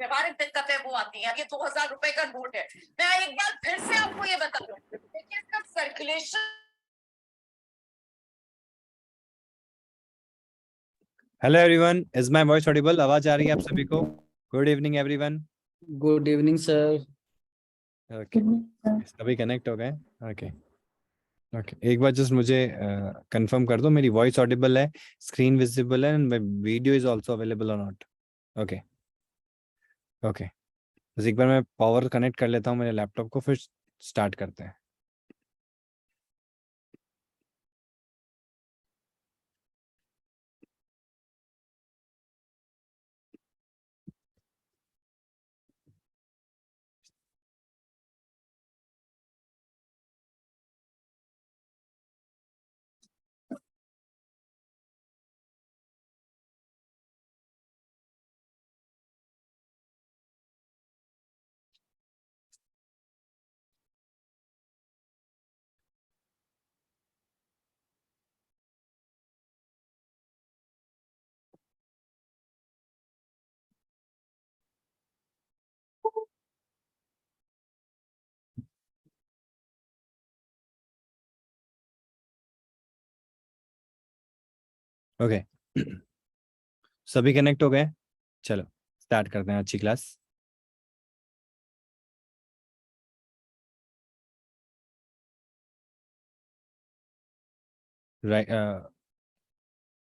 व्यवहारिक दिक्कतें वो आती हैं। ये 2000 रुपए का नोट है। मैं एक बार फिर से आपको ये बता दूं, देखिए इसका circulation. Hello everyone, is my voice Audible? आवाज आ रही है आप सभी को? Good evening everyone. Good evening sir. Okay, सभी कनेक्ट हो गए? ओके ओके, एक बार जस्ट मुझे कंफर्म कर दो मेरी वॉइस ऑडिबल है, स्क्रीन विजिबल है and video is also available और नॉट? ओके ओके, बस एक बार मैं पावर कनेक्ट कर लेता हूँ मेरे लैपटॉप को, फिर स्टार्ट करते हैं। ओके सभी कनेक्ट हो गए? चलो स्टार्ट करते हैं अच्छी class. Right,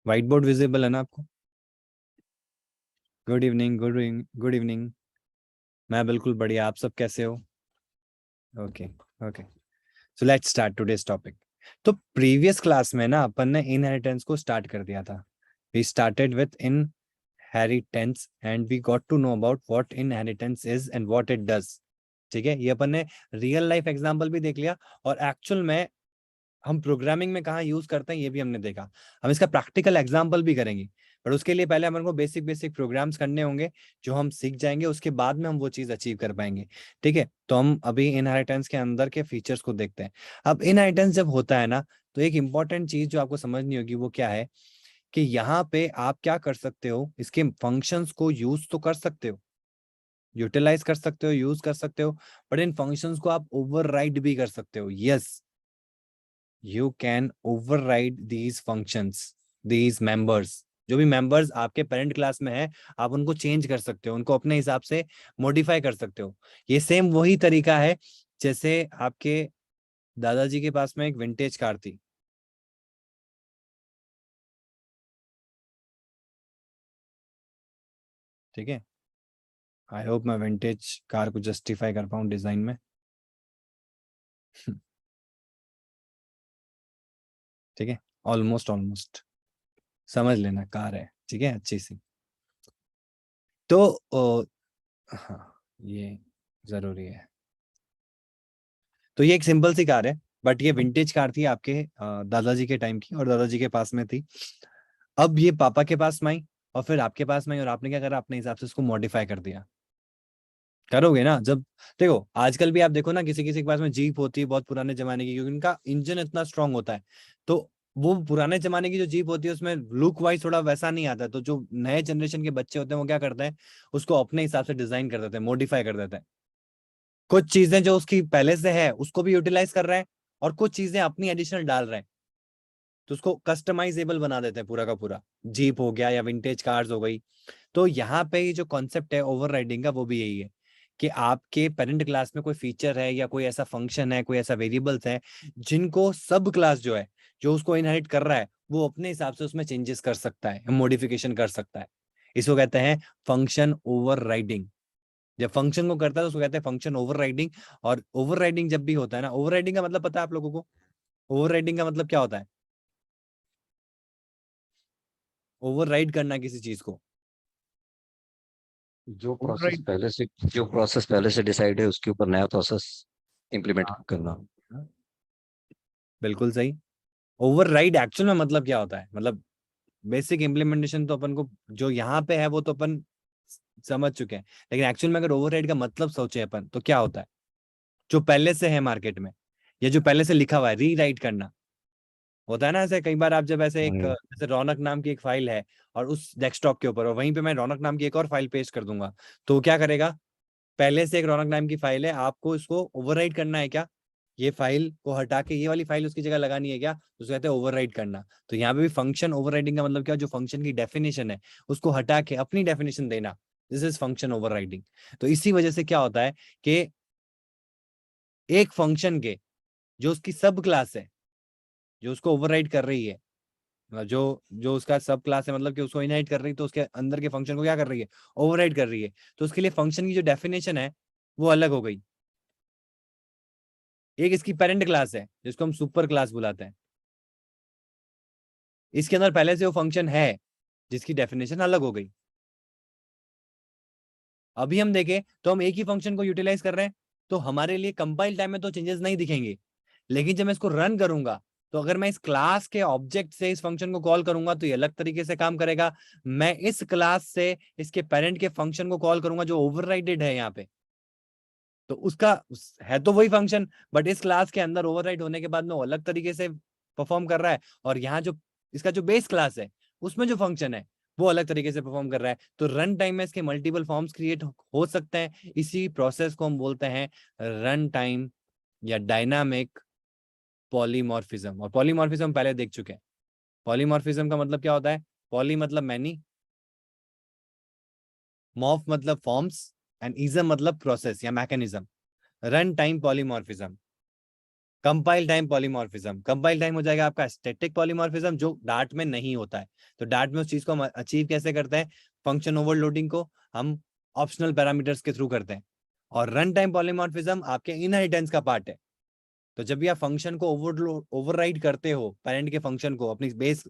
white board visible है ना आपको? Good evening, good evening. मैं बिल्कुल बढ़िया, आप सब कैसे हो? Okay okay, so let's start today's topic. तो प्रीवियस क्लास में ना अपन ने इनहेरिटेंस को स्टार्ट कर दिया था। We started with inheritance and we got to know about what inheritance is and what it does. ठीक है, ये अपन ने रियल लाइफ एग्जांपल भी देख लिया और एक्चुअल में हम प्रोग्रामिंग में कहाँ यूज करते हैं ये भी हमने देखा। हम इसका प्रैक्टिकल एग्जांपल भी करेंगे, पर उसके लिए पहले अपन को बेसिक बेसिक प्रोग्राम्स करने होंगे जो हम सीख जाएंगे, उसके बाद में हम वो चीज अचीव कर पाएंगे। ठीक है, तो हम अभी इनहेरिटेंस के अंदर के फीचर्स को देखते हैं। अब इनहेरिटेंस जब होता है ना, तो एक इंपॉर्टेंट चीज जो आपको समझनी होगी वो क्या है कि यहाँ पे आप क्या कर सकते हो, इसके फंक्शंस को यूज तो कर सकते हो, यूटिलाइज कर सकते हो, यूज कर सकते हो, बट इन फंक्शंस को आप ओवरराइड भी कर सकते हो। Yes, you can override these functions, these members। जो भी मेंबर्स आपके पेरेंट क्लास में है, आप उनको चेंज कर सकते हो, उनको अपने हिसाब से मॉडिफाई कर सकते हो। ये सेम वही तरीका है जैसे आपके दादाजी के पास में एक विंटेज कार थी। ठीक है, आई होप मैं विंटेज कार को जस्टिफाई कर पाऊं डिजाइन में। ठीक है, ऑलमोस्ट ऑलमोस्ट समझ लेना, कार है। ठीक है, अच्छी सी। तो हाँ, ये जरूरी है। तो ये एक सिंपल सी कार है, बट ये विंटेज कार थी आपके दादाजी के टाइम की, और दादाजी के पास में थी। अब ये पापा के पास में आई और फिर आपके पास में आई, और आपने क्या करा, अपने हिसाब से उसको मॉडिफाई कर दिया। करोगे ना? जब देखो आजकल भी आप देखो ना, किसी किसी के पास में जीप होती है बहुत पुराने जमाने की, क्योंकि उनका इंजन इतना स्ट्रांग होता है। तो वो पुराने जमाने की जो जीप होती है उसमें लुक वाइज थोड़ा वैसा नहीं आता, तो जो नए जनरेशन के बच्चे होते हैं वो क्या करते हैं, उसको अपने हिसाब से डिजाइन कर देते हैं, मॉडिफाई कर देते हैं। कुछ चीजें जो उसकी पहले से है उसको भी यूटिलाइज कर रहे हैं, और कुछ चीजें अपनी एडिशनल डाल रहे हैं, तो उसको कस्टमाइजेबल बना देते हैं पूरा का पूरा। जीप हो गया या विंटेज कार्स हो गई। तो यहाँ पे ये जो कॉन्सेप्ट है ओवरराइडिंग का, वो भी यही है कि आपके पेरेंट क्लास में कोई फीचर है या कोई ऐसा फंक्शन है, कोई ऐसा वेरिएबल्स है जिनको सब क्लास जो है, जो उसको इनहेरिट कर रहा है, वो अपने हिसाब से उसमें चेंजेस कर सकता है, मॉडिफिकेशन कर सकता है। इसको कहते हैं फंक्शन ओवरराइडिंग। जब फंक्शन को करता है तो उसको कहते हैं फंक्शन ओवरराइडिंग। और ओवरराइडिंग जब भी होता है ना, ओवरराइडिंग का मतलब पता है आप लोगों को? ओवरराइडिंग का मतलब क्या होता है? ओवरराइड करना किसी चीज को। जो प्रोसेस ओवरराइड, पहले से जो प्रोसेस पहले से डिसाइड है उसके ऊपर नया प्रोसेस इम्प्लीमेंट करना। बिल्कुल सही। ओवरराइड एक्चुअल में मतलब क्या होता है, मतलब बेसिक इम्प्लीमेंटेशन तो अपन को जो यहाँ पे है वो तो अपन समझ चुके हैं, लेकिन एक्चुअल में अगर ओवरराइड का मतलब सोचे अपन तो क्या होता है? जो पहले से है मार्केट में या जो पहले से लिखा हुआ है, रीराइट करना। होता है ना ऐसे कई बार, आप जब ऐसे एक हम्म। जैसे रौनक नाम की एक फाइल है और उस डेस्कटॉप के ऊपर, और वहीं पे मैं रौनक नाम की एक और फाइल पेस्ट कर दूंगा, तो वो क्या करेगा, पहले से एक रौनक नाम की फाइल है, आपको इसको ओवरराइट करना है क्या, ये फाइल को हटा के ये वाली फाइल उसकी जगह लगानी है क्या, तो उसको कहते हैं ओवरराइट करना। तो यहाँ पे भी फंक्शन ओवरराइडिंग का मतलब क्या, जो फंक्शन की डेफिनेशन है उसको हटा के अपनी डेफिनेशन देना, दिस इज फंक्शन ओवरराइडिंग। तो इसी वजह से क्या होता है कि एक फंक्शन के जो उसकी सब क्लास है, जो उसको ओवरराइड कर रही है, मतलब जो जो उसका सब क्लास है, मतलब कि उसको इनहेरिट कर रही है, तो उसके अंदर के फंक्शन को क्या कर रही है, ओवरराइड कर रही है। तो उसके लिए फंक्शन की जो डेफिनेशन है वो अलग हो गई। एक इसकी पेरेंट क्लास है जिसको हम सुपर क्लास बुलाते हैं, इसके अंदर पहले से वो फंक्शन है जिसकी डेफिनेशन अलग हो गई। अभी हम देखें तो हम एक ही फंक्शन को यूटिलाइज कर रहे हैं, तो हमारे लिए कंपाइल टाइम में तो चेंजेस नहीं दिखेंगे, लेकिन जब मैं इसको रन करूंगा, तो अगर मैं इस क्लास के ऑब्जेक्ट से इस फंक्शन को कॉल करूंगा तो ये अलग तरीके से काम करेगा। मैं इस क्लास से इसके पेरेंट के फंक्शन को कॉल करूंगा जो ओवरराइडेड है यहाँ पे, तो उसका है तो वही फंक्शन, बट इस क्लास के अंदर ओवरराइड होने के बाद में वो अलग तरीके से परफॉर्म कर रहा है, और यहाँ जो इसका जो बेस क्लास है उसमें जो फंक्शन है वो अलग तरीके से परफॉर्म कर रहा है। तो रन टाइम में इसके मल्टीपल फॉर्म्स क्रिएट हो सकते हैं। इसी प्रोसेस को हम बोलते हैं रन टाइम या डायनामिक पॉलीमॉर्फिज्म। और पॉलीमॉर्फिज्म पहले देख चुके हैं। पॉलीमॉर्फिज्म का मतलब क्या होता है, पॉली मतलब मैनी, मॉर्फ मतलब फॉर्म्स, एंड इज्म मतलब प्रोसेस या mechanism. Run time polymorphism, compile time polymorphism. Compile time हो जाएगा आपका स्टैटिक पॉलीमॉर्फिज्म जो डार्ट में नहीं होता है। तो डार्ट में उस चीज को हम अचीव कैसे करते हैं, फंक्शन ओवरलोडिंग को हम ऑप्शनल पैरामीटर्स के थ्रू करते हैं। और रन टाइम पॉलीमॉर्फिज्म आपके इनहेरिटेंस का पार्ट है। तो जब भी आप फंक्शन को ओवरराइड करते हो पेरेंट के फंक्शन को अपनी बेस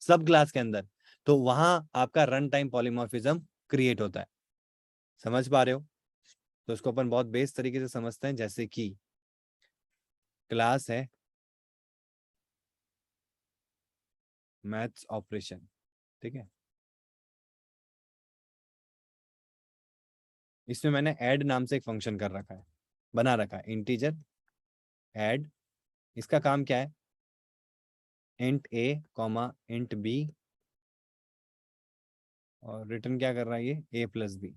सब क्लास के अंदर, तो वहां आपका रन टाइम पॉलीमॉर्फिज्म क्रिएट होता है। समझ पा रहे हो? तो इसको अपन बहुत बेस तरीके से समझते हैं, जैसे कि क्लास है मैथ्स ऑपरेशन, ठीक है, इसमें मैंने ऐड नाम से एक फंक्शन कर रखा है, बना रखा है, इंटीजर ऐड। इसका काम क्या है, इंट ए कॉमा इंट बी, और रिटर्न क्या कर रहा है ये, ए प्लस बी,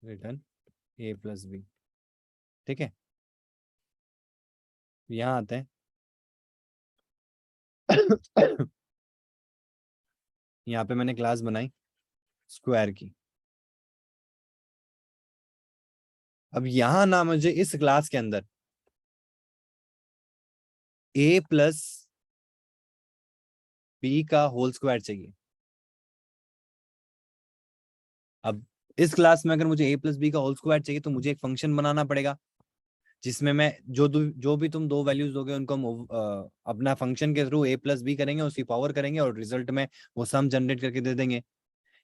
रिटर्न ए प्लस बी, ठीक है। यहाँ आते हैं यहाँ पे मैंने क्लास बनाई स्क्वायर की। अब यहां ना मुझे इस क्लास के अंदर ए प्लस बी का होल स्क्वायर चाहिए। अब इस क्लास में अगर मुझे ए प्लस बी का होल स्क्वायर चाहिए तो मुझे एक फंक्शन बनाना पड़ेगा जिसमें मैं जो भी तुम दो वैल्यूज दोगे उनको हम अपना फंक्शन के थ्रू ए प्लस बी करेंगे, उसकी पावर करेंगे और रिजल्ट में वो सम जनरेट करके दे देंगे।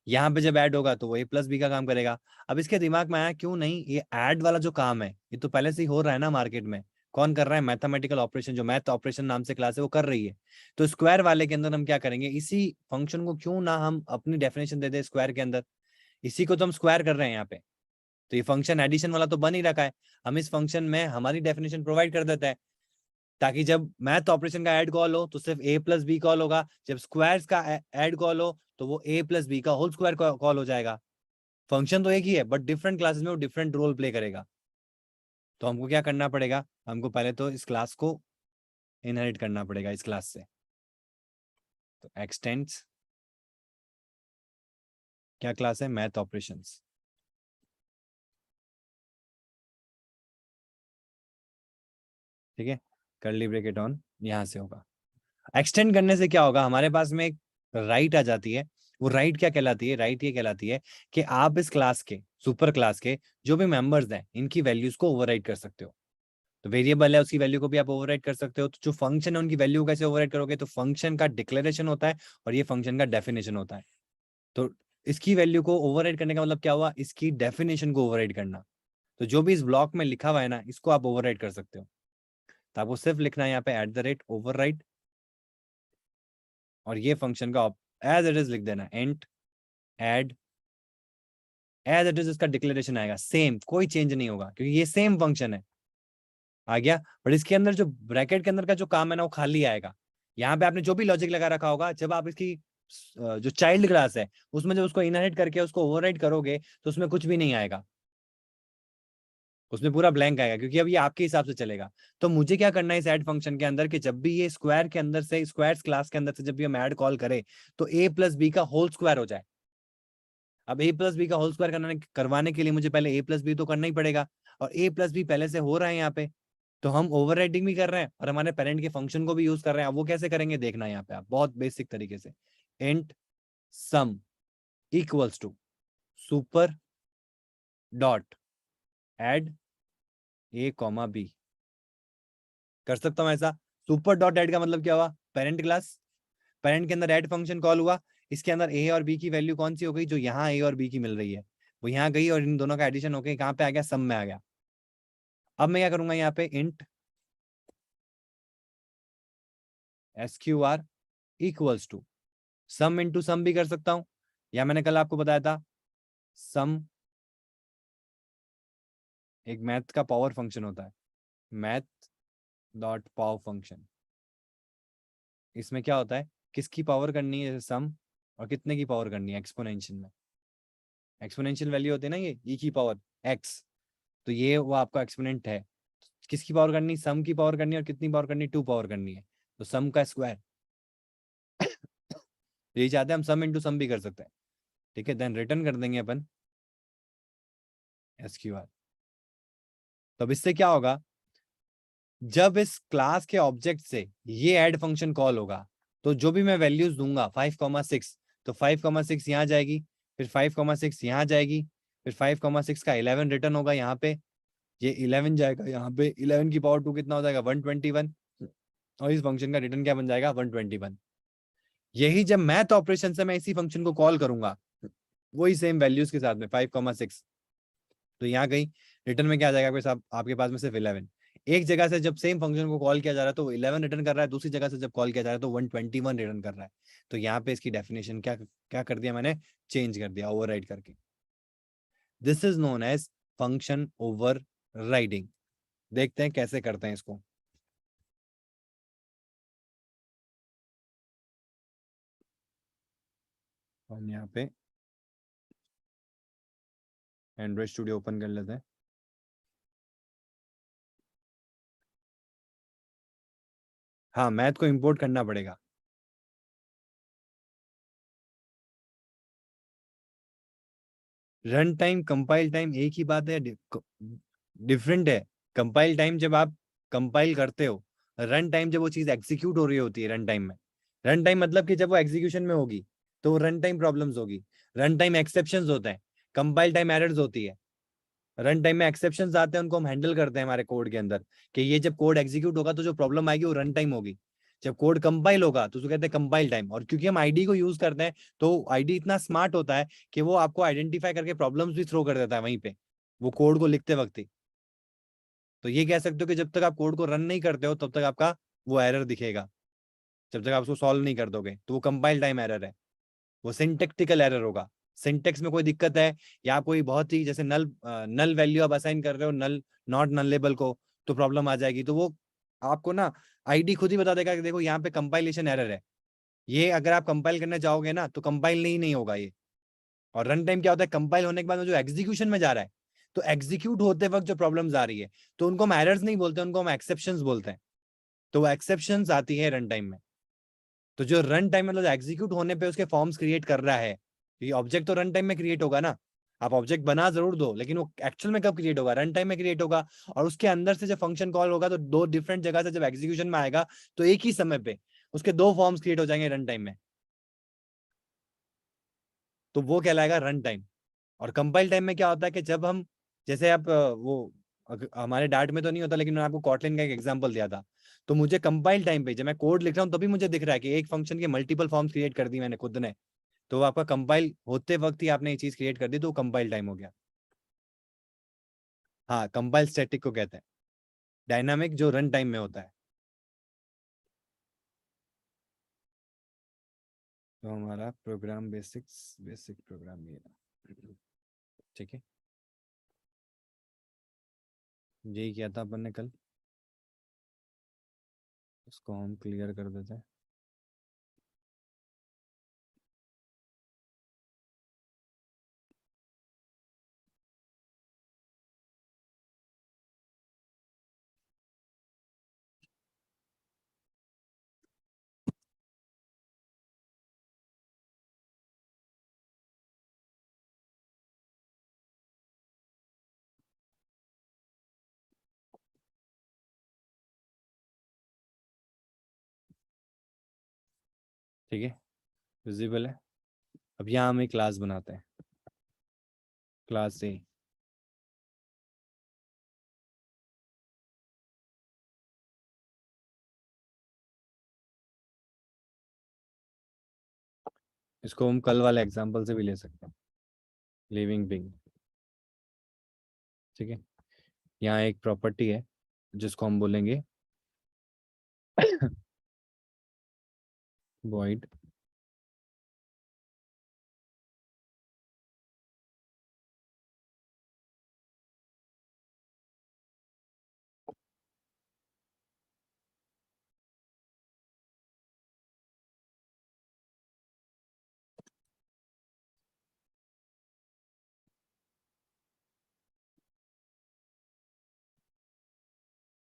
यहाँ पे जब ऐड होगा तो वो ए प्लस बी का काम करेगा। अब इसके दिमाग में आया क्यों नहीं, ये ऐड वाला जो काम है ये तो पहले से ही हो रहा है ना मार्केट में। कौन कर रहा है, मैथमेटिकल ऑपरेशन, जो मैथ ऑपरेशन नाम से क्लास है वो कर रही है। तो स्क्वायर वाले के अंदर हम क्या करेंगे, इसी फंक्शन को क्यों ना हम अपनी डेफिनेशन दे दे स्क्वायर के अंदर। इसी को तो हम स्क्वायर कर रहे हैं यहाँ पे। तो ये फंक्शन एडिशन वाला तो बन ही रखा है, हम इस फंक्शन में हमारी डेफिनेशन प्रोवाइड कर देते हैं, ताकि जब मैथ ऑपरेशन का ऐड कॉल हो तो सिर्फ ए प्लस बी कॉल होगा, जब स्क्वायर्स का ऐड कॉल हो तो वो ए प्लस बी का होल स्क्वायर कॉल हो जाएगा। फंक्शन तो एक ही है बट डिफरेंट क्लासेस में वो डिफरेंट रोल प्ले करेगा। तो हमको क्या करना पड़ेगा, हमको पहले तो इस क्लास को इनहेरिट करना पड़ेगा इस क्लास से। तो एक्सटेंड्स क्या क्लास है, मैथ ऑपरेशंस, ठीक है, कर्ली ब्रैकेट ऑन यहां से होगा। एक्सटेंड करने से क्या होगा, हमारे पास में एक राइट आ जाती है। वो राइट क्या कहलाती है, राइट ये कहलाती है कि आप इस क्लास के सुपर क्लास के जो भी मेंबर्स हैं इनकी वैल्यूज को ओवरराइड कर सकते हो। तो वेरिएबल है उसकी वैल्यू को भी आप ओवरराइड कर सकते हो। तो जो फंक्शन है उनकी वैल्यू कैसे ओवरराइड करोगे, तो फंक्शन का डिक्लेरेशन होता है और ये फंक्शन का डेफिनेशन होता है। तो इसकी वैल्यू को ओवरराइड करने का मतलब क्या हुआ, इसकी डेफिनेशन को ओवरराइड करना। तो जो भी इस ब्लॉक में लिखा हुआ है ना इसको आप ओवरराइड कर सकते हो। तो आपको सिर्फ लिखना है यहाँ पे @ ओवरराइड, और ये फंक्शन का एज इट इज लिख देना, एंट ऐड एज इट इज, इसका डिक्लेरेशन आएगा सेम, कोई चेंज नहीं होगा क्योंकि ये सेम फंक्शन है, आ गया। बट इसके अंदर जो ब्रैकेट के अंदर का जो काम है ना वो खाली आएगा, यहाँ पे आपने जो भी लॉजिक लगा रखा होगा, जब आप इसकी जो चाइल्ड क्लास है उसमें जब उसको इनहेरिट करके उसको ओवरराइड करोगे तो उसमें कुछ भी नहीं आएगा, उसमें पूरा ब्लैंक आएगा, क्योंकि अब ये आपके हिसाब से चलेगा। तो मुझे क्या करना है इस ऐड फंक्शन के अंदर कि जब भी ये स्क्वायर के अंदर से, स्क्वायर्स क्लास के अंदर से जब भी हम ऐड कॉल करें तो a प्लस बी का होल स्क्वायर हो जाए। अब a प्लस बी का होल स्क्वायर करवाने के लिए मुझे पहले a प्लस बी तो करना ही पड़ेगा, और a प्लस बी पहले से हो रहा है यहाँ पे, तो हम ओवरराइडिंग भी कर रहे हैं और हमारे पेरेंट के फंक्शन को भी यूज कर रहे हैं। अब वो कैसे करेंगे देखना, यहाँ पे आप बहुत बेसिक तरीके से, int sum equals to super dot add a comma b। कर सकता हूं ऐसा। सुपर डॉट ऐड का मतलब क्या हुआ, पेरेंट क्लास, पेरेंट के अंदर ऐड फंक्शन कॉल हुआ, इसके अंदर a और b की वैल्यू कौन सी हो गई, जो यहाँ a और b की मिल रही है वो यहाँ गई और इन दोनों का एडिशन होकर कहाँ पे आ गया, सम में आ गया। अब मैं क्या करूंगा यहाँ पे, int SQR equals to sum into sum भी कर सकता हूं, या मैंने कल आपको बताया था सम एक मैथ का पावर फंक्शन होता है, मैथ डॉट पावर फंक्शन। इसमें क्या होता है, किसकी पावर करनी है, जैसे सम, और कितने की पावर करनी है, एक्सपोनेंशियल में। एक्सपोनेंशियल वैल्यू होती है ना ये e की पावर x, तो ये वो आपका एक्सपोनेंट है। किसकी पावर करनी, सम की पावर करनी है, और कितनी पावर करनी, 2 पावर करनी है, तो सम का स्क्वायर। यही चाहते हैं हम, सम इंटू सम भी कर सकते हैं, ठीक है। देन रिटर्न कर देंगे अपन SQR। तो अब इससे क्या होगा, जब इस क्लास के ऑब्जेक्ट से ये ऐड फंक्शन कॉल होगा तो जो भी मैं वैल्यूज दूंगा 5,6, तो 5,6 यहाँ जाएगी, फिर 5,6 यहाँ जाएगी, फिर 5,6 का 11 रिटर्न होगा यहाँ पे, ये 11 जाएगा यहाँ पे, 11 की पावर 2 कितना हो जाएगा, 121, और इस फंक्शन का रिटर्न क्या बन जाएगा, 121। यही जब मैथ ऑपरेशन से मैं इसी फंक्शन को कॉल करूंगा वही सेम वैल्यूज के साथ में 5,6, तो यहाँ गई, रिटर्न में क्या आ जाएगा आपके साथ, आपके पास में सिर्फ 11। एक जगह से जब सेम फंक्शन को कॉल किया जा रहा है तो 11 रिटर्न कर रहा है, दूसरी जगह से जब कॉल किया जा रहा है तो 121 रिटर्न कर रहा है। तो यहाँ पे इसकी डेफिनेशन क्या क्या कर दिया मैंने, चेंज कर दिया ओवरराइड करके। This is known as function overriding. देखते हैं कैसे करते हैं इसको। हम यहाँ पे एंड्रॉइड स्टूडियो ओपन कर लेते हैं। हाँ, मैथ को इंपोर्ट करना पड़ेगा। रन टाइम कंपाइल टाइम एक ही बात है, डिफरेंट है। कंपाइल टाइम जब आप कंपाइल करते हो, रन टाइम जब वो चीज एग्जीक्यूट हो रही होती है रन टाइम में। रन टाइम मतलब कि जब वो एग्जीक्यूशन में होगी तो रन टाइम प्रॉब्लम्स होगी, रन टाइम एक्सेप्शंस होते हैं, कंपाइल टाइम एरर्स होती है। रन टाइम में एक्सेप्शंस आते हैं, उनको हम हैंडल करते हैं हमारे कोड के अंदर, कि ये जब कोड एग्जीक्यूट होगा तो जो प्रॉब्लम आएगी वो रन टाइम होगी। जब कोड कंपाइल होगा तो उसको कहते हैं कंपाइल टाइम। और क्योंकि हम आईडी को यूज करते हैं तो आईडी इतना स्मार्ट होता है कि वो आपको आइडेंटिफाई करके प्रॉब्लम्स भी थ्रो कर देता है वहीं पे, वो कोड को लिखते वक्त ही। तो ये कह सकते हो कि जब तक आप कोड को रन नहीं करते हो तब तक आपका वो एरर दिखेगा, जब तक आप उसको सॉल्व नहीं कर दोगे तो वो कंपाइल टाइम एरर है, वो सिंटेक्टिकल एरर होगा। सिंटेक्स में कोई दिक्कत है, या कोई बहुत ही जैसे नल नल वैल्यू आप असाइन कर रहे हो नल नॉट नल लेबल को, तो प्रॉब्लम आ जाएगी। तो वो आपको ना आईडी खुद ही बता देगा कि देखो यहाँ पे कंपाइलेशन एरर है, ये अगर आप कंपाइल करने जाओगे ना तो कंपाइल नहीं होगा ये। और रन टाइम क्या होता है, कंपाइल होने के बाद में जो एग्जीक्यूशन में जा रहा है, तो एग्जीक्यूट होते वक्त जो प्रॉब्लम्स आ रही है तो उनको हम एरर्स नहीं बोलते, उनको हम एक्सेप्शंस बोलते हैं। तो वो एक्सेप्शंस आती है रन टाइम में। तो जो रन टाइम मतलब एग्जीक्यूट होने पे उसके फॉर्म्स क्रिएट कर रहा है, ये ऑब्जेक्ट तो रन टाइम में क्रिएट होगा ना। आप ऑब्जेक्ट बना जरूर दो, लेकिन वो एक्चुअल में कब क्रिएट होगा, रन टाइम में क्रिएट होगा। और उसके अंदर से जब फंक्शन कॉल होगा तो दो डिफरेंट जगह से जब एग्जीक्यूशन में आएगा तो एक ही समय पे उसके दो फॉर्म्स क्रिएट हो जाएंगे रन टाइम में, तो वो कहलाएगा रन टाइम। और कंपाइल टाइम में क्या होता है कि जब हम, जैसे आप हमारे डार्ट में तो नहीं होता लेकिन मैंने आपको कॉटलिन का एक एग्जांपल दिया था, तो मुझे कंपाइल टाइम पे जब मैं कोड लिख रहा हूँ तभी मुझे दिख रहा है कि एक फंक्शन के मल्टीपल फॉर्म्स क्रिएट कर दी मैंने खुद ने, तो आपका कंपाइल होते वक्त ही आपने ये चीज क्रिएट कर दी तो कंपाइल टाइम हो गया। हाँ, कंपाइल स्टैटिक को कहते हैं, डायनामिक जो रन टाइम में होता है। तो हमारा प्रोग्राम बेसिक्स, बेसिक प्रोग्राम ये रहा। ठीक है, यही किया था अपन ने कल, उसको हम क्लियर कर देते हैं। ठीक है, विजिबल है। अब यहाँ हम एक क्लास बनाते हैं, क्लास ए। इसको हम कल वाले एग्जांपल से भी ले सकते हैं, लिविंग बीइंग। ठीक है, यहाँ एक प्रॉपर्टी है जिसको हम बोलेंगे void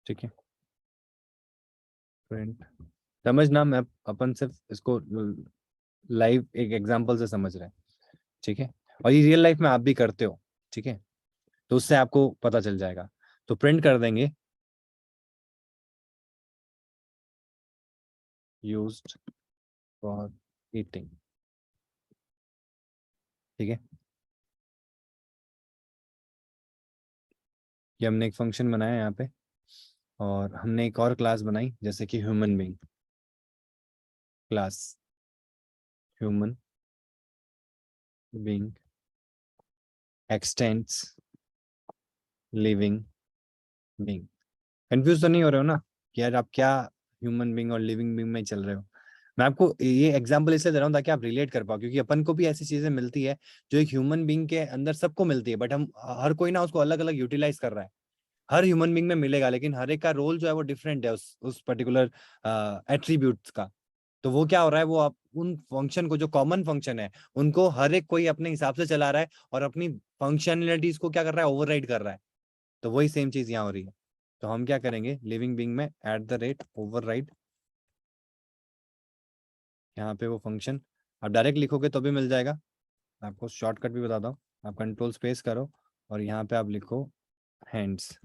ठीक है, प्रिंट। समझना, मैं अपन सिर्फ इसको लाइव एक एग्जांपल से समझ रहे हैं। ठीक है, और ये रियल लाइफ में आप भी करते हो। ठीक है, तो उससे आपको पता चल जाएगा। तो प्रिंट कर देंगे यूज्ड फॉर ईटिंग। ठीक है, ये हमने एक फंक्शन बनाया यहाँ पे, और हमने एक और क्लास बनाई जैसे कि human being class, human being x tends living being. Confuse तो नहीं हो रहे हो ना कि यार आप क्या ह्यूमन बीइंग और लिविंग बीइंग में चल रहे हो? मैं आपको ये एग्जांपल इसलिए दे रहा हूँ ताकि आप रिलेट कर पाओ, क्योंकि अपन को भी ऐसी चीजें मिलती है जो एक ह्यूमन बीइंग के अंदर सबको मिलती है, बट हम हर कोई ना उसको अलग अलग यूटिलाइज कर रहा है। हर ह्यूमन बीइंग में मिलेगा, लेकिन हर एक का रोल जो है वो डिफरेंट है उस पर्टिकुलर एट्रीब्यूट्स का। तो वो क्या हो रहा है, वो आप उन फंक्शन को, जो कॉमन फंक्शन है, उनको हर एक कोई अपने हिसाब से चला रहा है और अपनी फंक्शनलिटीज को क्या कर रहा है, ओवरराइड कर रहा है। तो वही सेम चीज यहाँ हो रही है। तो हम क्या करेंगे, लिविंग बीइंग में @override, यहाँ पे वो फंक्शन आप डायरेक्ट लिखोगे तो भी मिल जाएगा। आपको शॉर्टकट भी बताता हूँ, आप कंट्रोल स्पेस करो और यहाँ पे आप लिखो हैंड्स।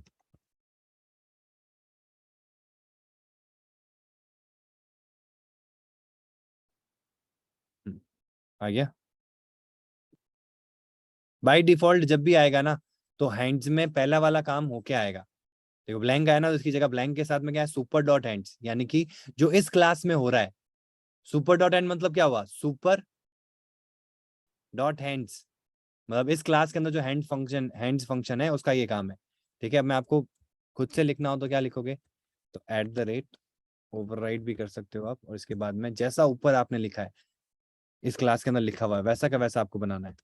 आ गया। बाय डिफॉल्ट जब भी आएगा ना, तो हैंड्स में पहला वाला काम होके आएगा। देखो ब्लैंक आया ना, तो इसकी जगह ब्लैंक के साथ में क्या है, सुपर डॉट हैंड्स, यानी कि जो इस क्लास में हो रहा है। सुपर डॉट हैंड मतलब क्या हुआ, सुपर डॉट हैंड्स, मतलब इस क्लास के अंदर जो हैंड्स फंक्शन है उसका ये काम है। ठीक है, अब मैं आपको खुद से लिखना हो तो क्या लिखोगे, तो @override भी कर सकते हो आप, और इसके बाद में जैसा ऊपर आपने लिखा है इस क्लास के अंदर लिखा हुआ है वैसा का वैसा आपको बनाना है।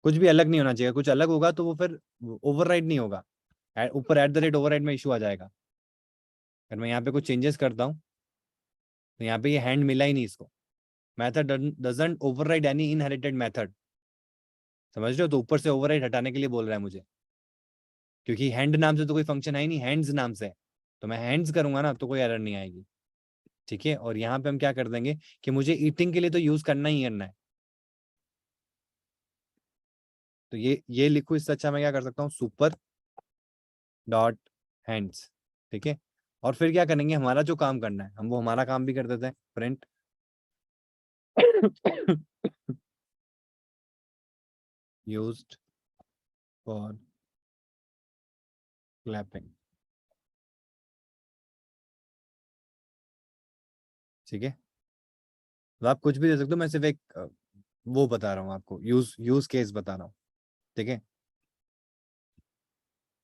कुछ भी अलग नहीं होना चाहिए, कुछ अलग होगा तो वो फिर ओवरराइड नहीं होगा, ऊपर @override में इशू आ जाएगा। अगर मैं यहाँ पे कुछ चेंजेस करता हूँ तो यहाँ पे ये हैंड मिला ही नहीं इसको। Method doesn't override any inherited method, समझ रहे हो? तो ऊपर से ओवरराइड हटाने के लिए बोल रहा है मुझे, क्योंकि हैंड नाम से तो कोई फंक्शन है ही नहीं, हैंड्स नाम से है। तो मैं हैंड्स करूंगा ना तो कोई एरर नहीं आएगी। ठीक है, और यहाँ पे हम क्या कर देंगे कि मुझे ईटिंग के लिए तो यूज करना ही करना है। तो ये लिखो, इससे अच्छा मैं क्या कर सकता हूँ, सुपर डॉट हैंड्स। ठीक है, और फिर क्या करेंगे, हमारा जो काम करना है हम वो हमारा काम भी कर देते हैं, प्रिंट यूज्ड फॉर क्लैपिंग। ठीक है, तो आप कुछ भी दे सकते हो, मैं सिर्फ एक वो बता रहा हूँ आपको, यूज केस बता रहा हूँ। ठीक है,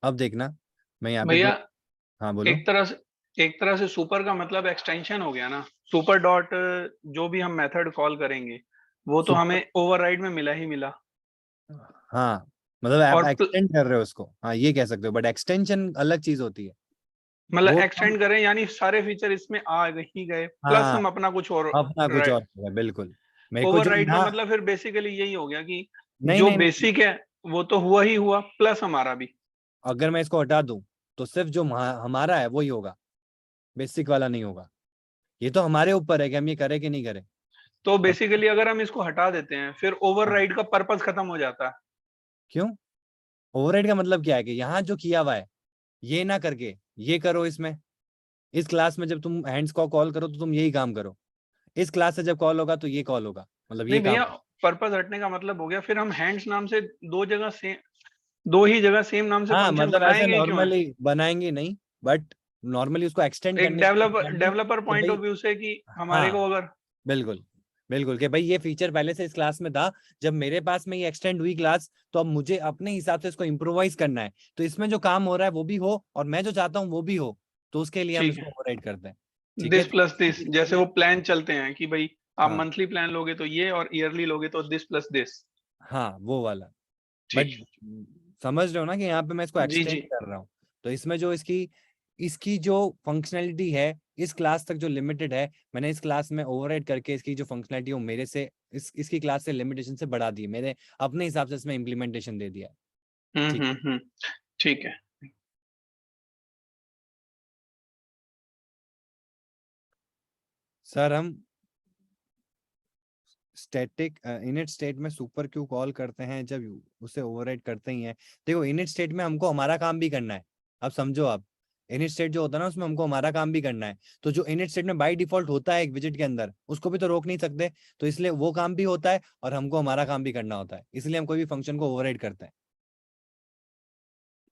अब देखना मैं यहाँ पे भैया हाँ बोलो। एक तरह से सुपर का मतलब एक्सटेंशन हो गया ना। सुपर डॉट जो भी हम मेथड कॉल करेंगे वो तो सुपर, हमें ओवरराइड में मिला ही मिला। हाँ मतलब आप और एक्सटेंड कर रहे हो उसको, हाँ ये कह सकते हो, बट एक्सटेंशन अलग चीज होती है। मतलब वो हम एक्सटेंड करें यानी सारे फीचर इसमें आ ही गए, प्लस हाँ हम अपना कुछ और। अपना कुछ और है, बिल्कुल। मेरे को जो ओवरराइड का यहाँ, मतलब फिर बेसिकली यही हो गया कि नहीं जो नहीं नहीं, बेसिक है वो तो हुआ ही हुआ, प्लस हमारा भी। अगर मैं इसको हटा दूं तो सिर्फ जो हमारा है वही होगा, बेसिक वाला नहीं होगा। ये तो हमारे ऊपर है कि हम ये करें कि नहीं करें। तो अब बेसिकली अगर हम इसको हटा देते हैं फिर हाँ, ओवरराइड का पर्पस खत्म हो जाता है। क्यों? ओवरराइड का मतलब क्या है कि यहाँ जो किया हुआ है ये ना करके ये करो, इसमें इस क्लास में जब तुम हैंड्स को कॉल करो तो तुम यही काम करो। इस क्लास से जब कॉल होगा तो ये कॉल होगा, मतलब ये नहीं भैया, काम। पर्पस हटने का मतलब हो गया, फिर हम हैंड्स नाम से दो ही जगह सेम नाम से हाँ फंक्शन मतलब ऐसे बनाएंगे क्यों है? नॉर्मली बनाएंगे नहीं, बट नॉर्मली उसको एक्सटेंड एक करने के लिए बनाएंगे डेवलपर कि पॉइंट भाई, ऑफ व्यू से कि हमारे हाँ को अगर बिल्कुल बिल्कुल, कि भाई ये फीचर पहले से इस क्लास में था, जब मेरे पास में ये एक्सटेंड हुई क्लास तो अब मुझे अपने हिसाब से इसको इम्प्रोवाइज करना है, तो इसमें जो काम हो रहा है वो भी हो और मैं जो चाहता हूँ वो भी हो, तो उसके लिए हम ठीक इसको है, ओवरराइड करते हैं। ठीक है, दिस तो प्लस दिस, जैसे वो प्लान चलते हैं कि भाई आप हाँ मंथली प्लान लोगे तो ये, और ईयरली लोगे तो दिस प्लस दिस। हाँ वो वाला। बट ठीक समझ रहे हो ना कि यहाँ पे मैं इसको है, जी एक्सटेंड जी। कर रहा हूँ, तो इसमें जो इसकी इसकी जो फंक्शनैलिटी है इस क्लास तक जो लिमिटेड है, मैंने इस क्लास में ओवरराइड करके इसकी जो फंक्शनैलिटी है वो मेरे से इसकी क्लास से लिमिटेशन से बढ़ा दी, मेरे अपने हिसाब से इसमें इम्प्लीमेंटेशन दे दिया है। ठीक। ठीक है। सर हम स्टैटिक इनिट स्टेट में सुपर क्यों कॉल करते हैं जब उसे ओवरराइड करते ही हैं? देखो इनिट स्टेट में हमको हमारा काम भी करना है, अब समझो आप, इनिट स्टेट जो होता है ना उसमें हमको हमारा काम भी करना है, तो जो इनिट स्टेट में बाय डिफॉल्ट होता है एक विजिट के अंदर उसको भी तो रोक नहीं सकते, तो इसलिए वो काम भी होता है और हमको हमारा काम भी करना होता है, इसलिए हम कोई भी फंक्शन को ओवरराइड करते हैं।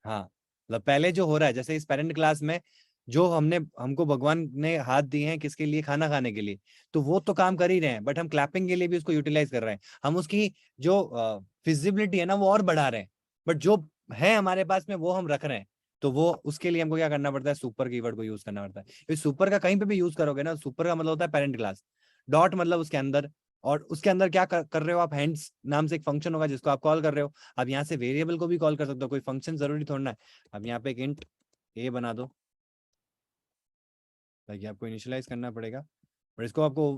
हाँ मतलब पहले जो हो रहा है, जैसे इस पेरेंट क्लास में जो हमको भगवान ने हाथ दिए हैं किसके लिए, खाना खाने के लिए, तो वो तो काम कर ही रहे हैं, बट हम क्लैपिंग के लिए भी उसको यूटिलाइज कर रहे हैं, हम उसकी जो फिजिबिलिटी है ना वो और बढ़ा रहे हैं, बट जो है हमारे पास में वो हम रख रहे हैं, तो वो उसके लिए हमको क्या करना पड़ता है, सुपर कीवर्ड को यूज करना पड़ता है। इस सुपर का कहीं पे भी यूज करोगे ना, सुपर का मतलब होता है पेरेंट क्लास, डॉट मतलब उसके अंदर, और उसके अंदर क्या कर रहे हो आप, हैंड्स नाम से एक फंक्शन होगा जिसको आप कॉल कर रहे हो, अब यहाँ से वेरिएबल को भी कॉल कर सकते हो, कोई फंक्शन जरूरी थोड़ा है। अब यहाँ पे एक इंट ए बना दो, ताकि आपको इनिशियलाइज करना पड़ेगा, और इसको आपको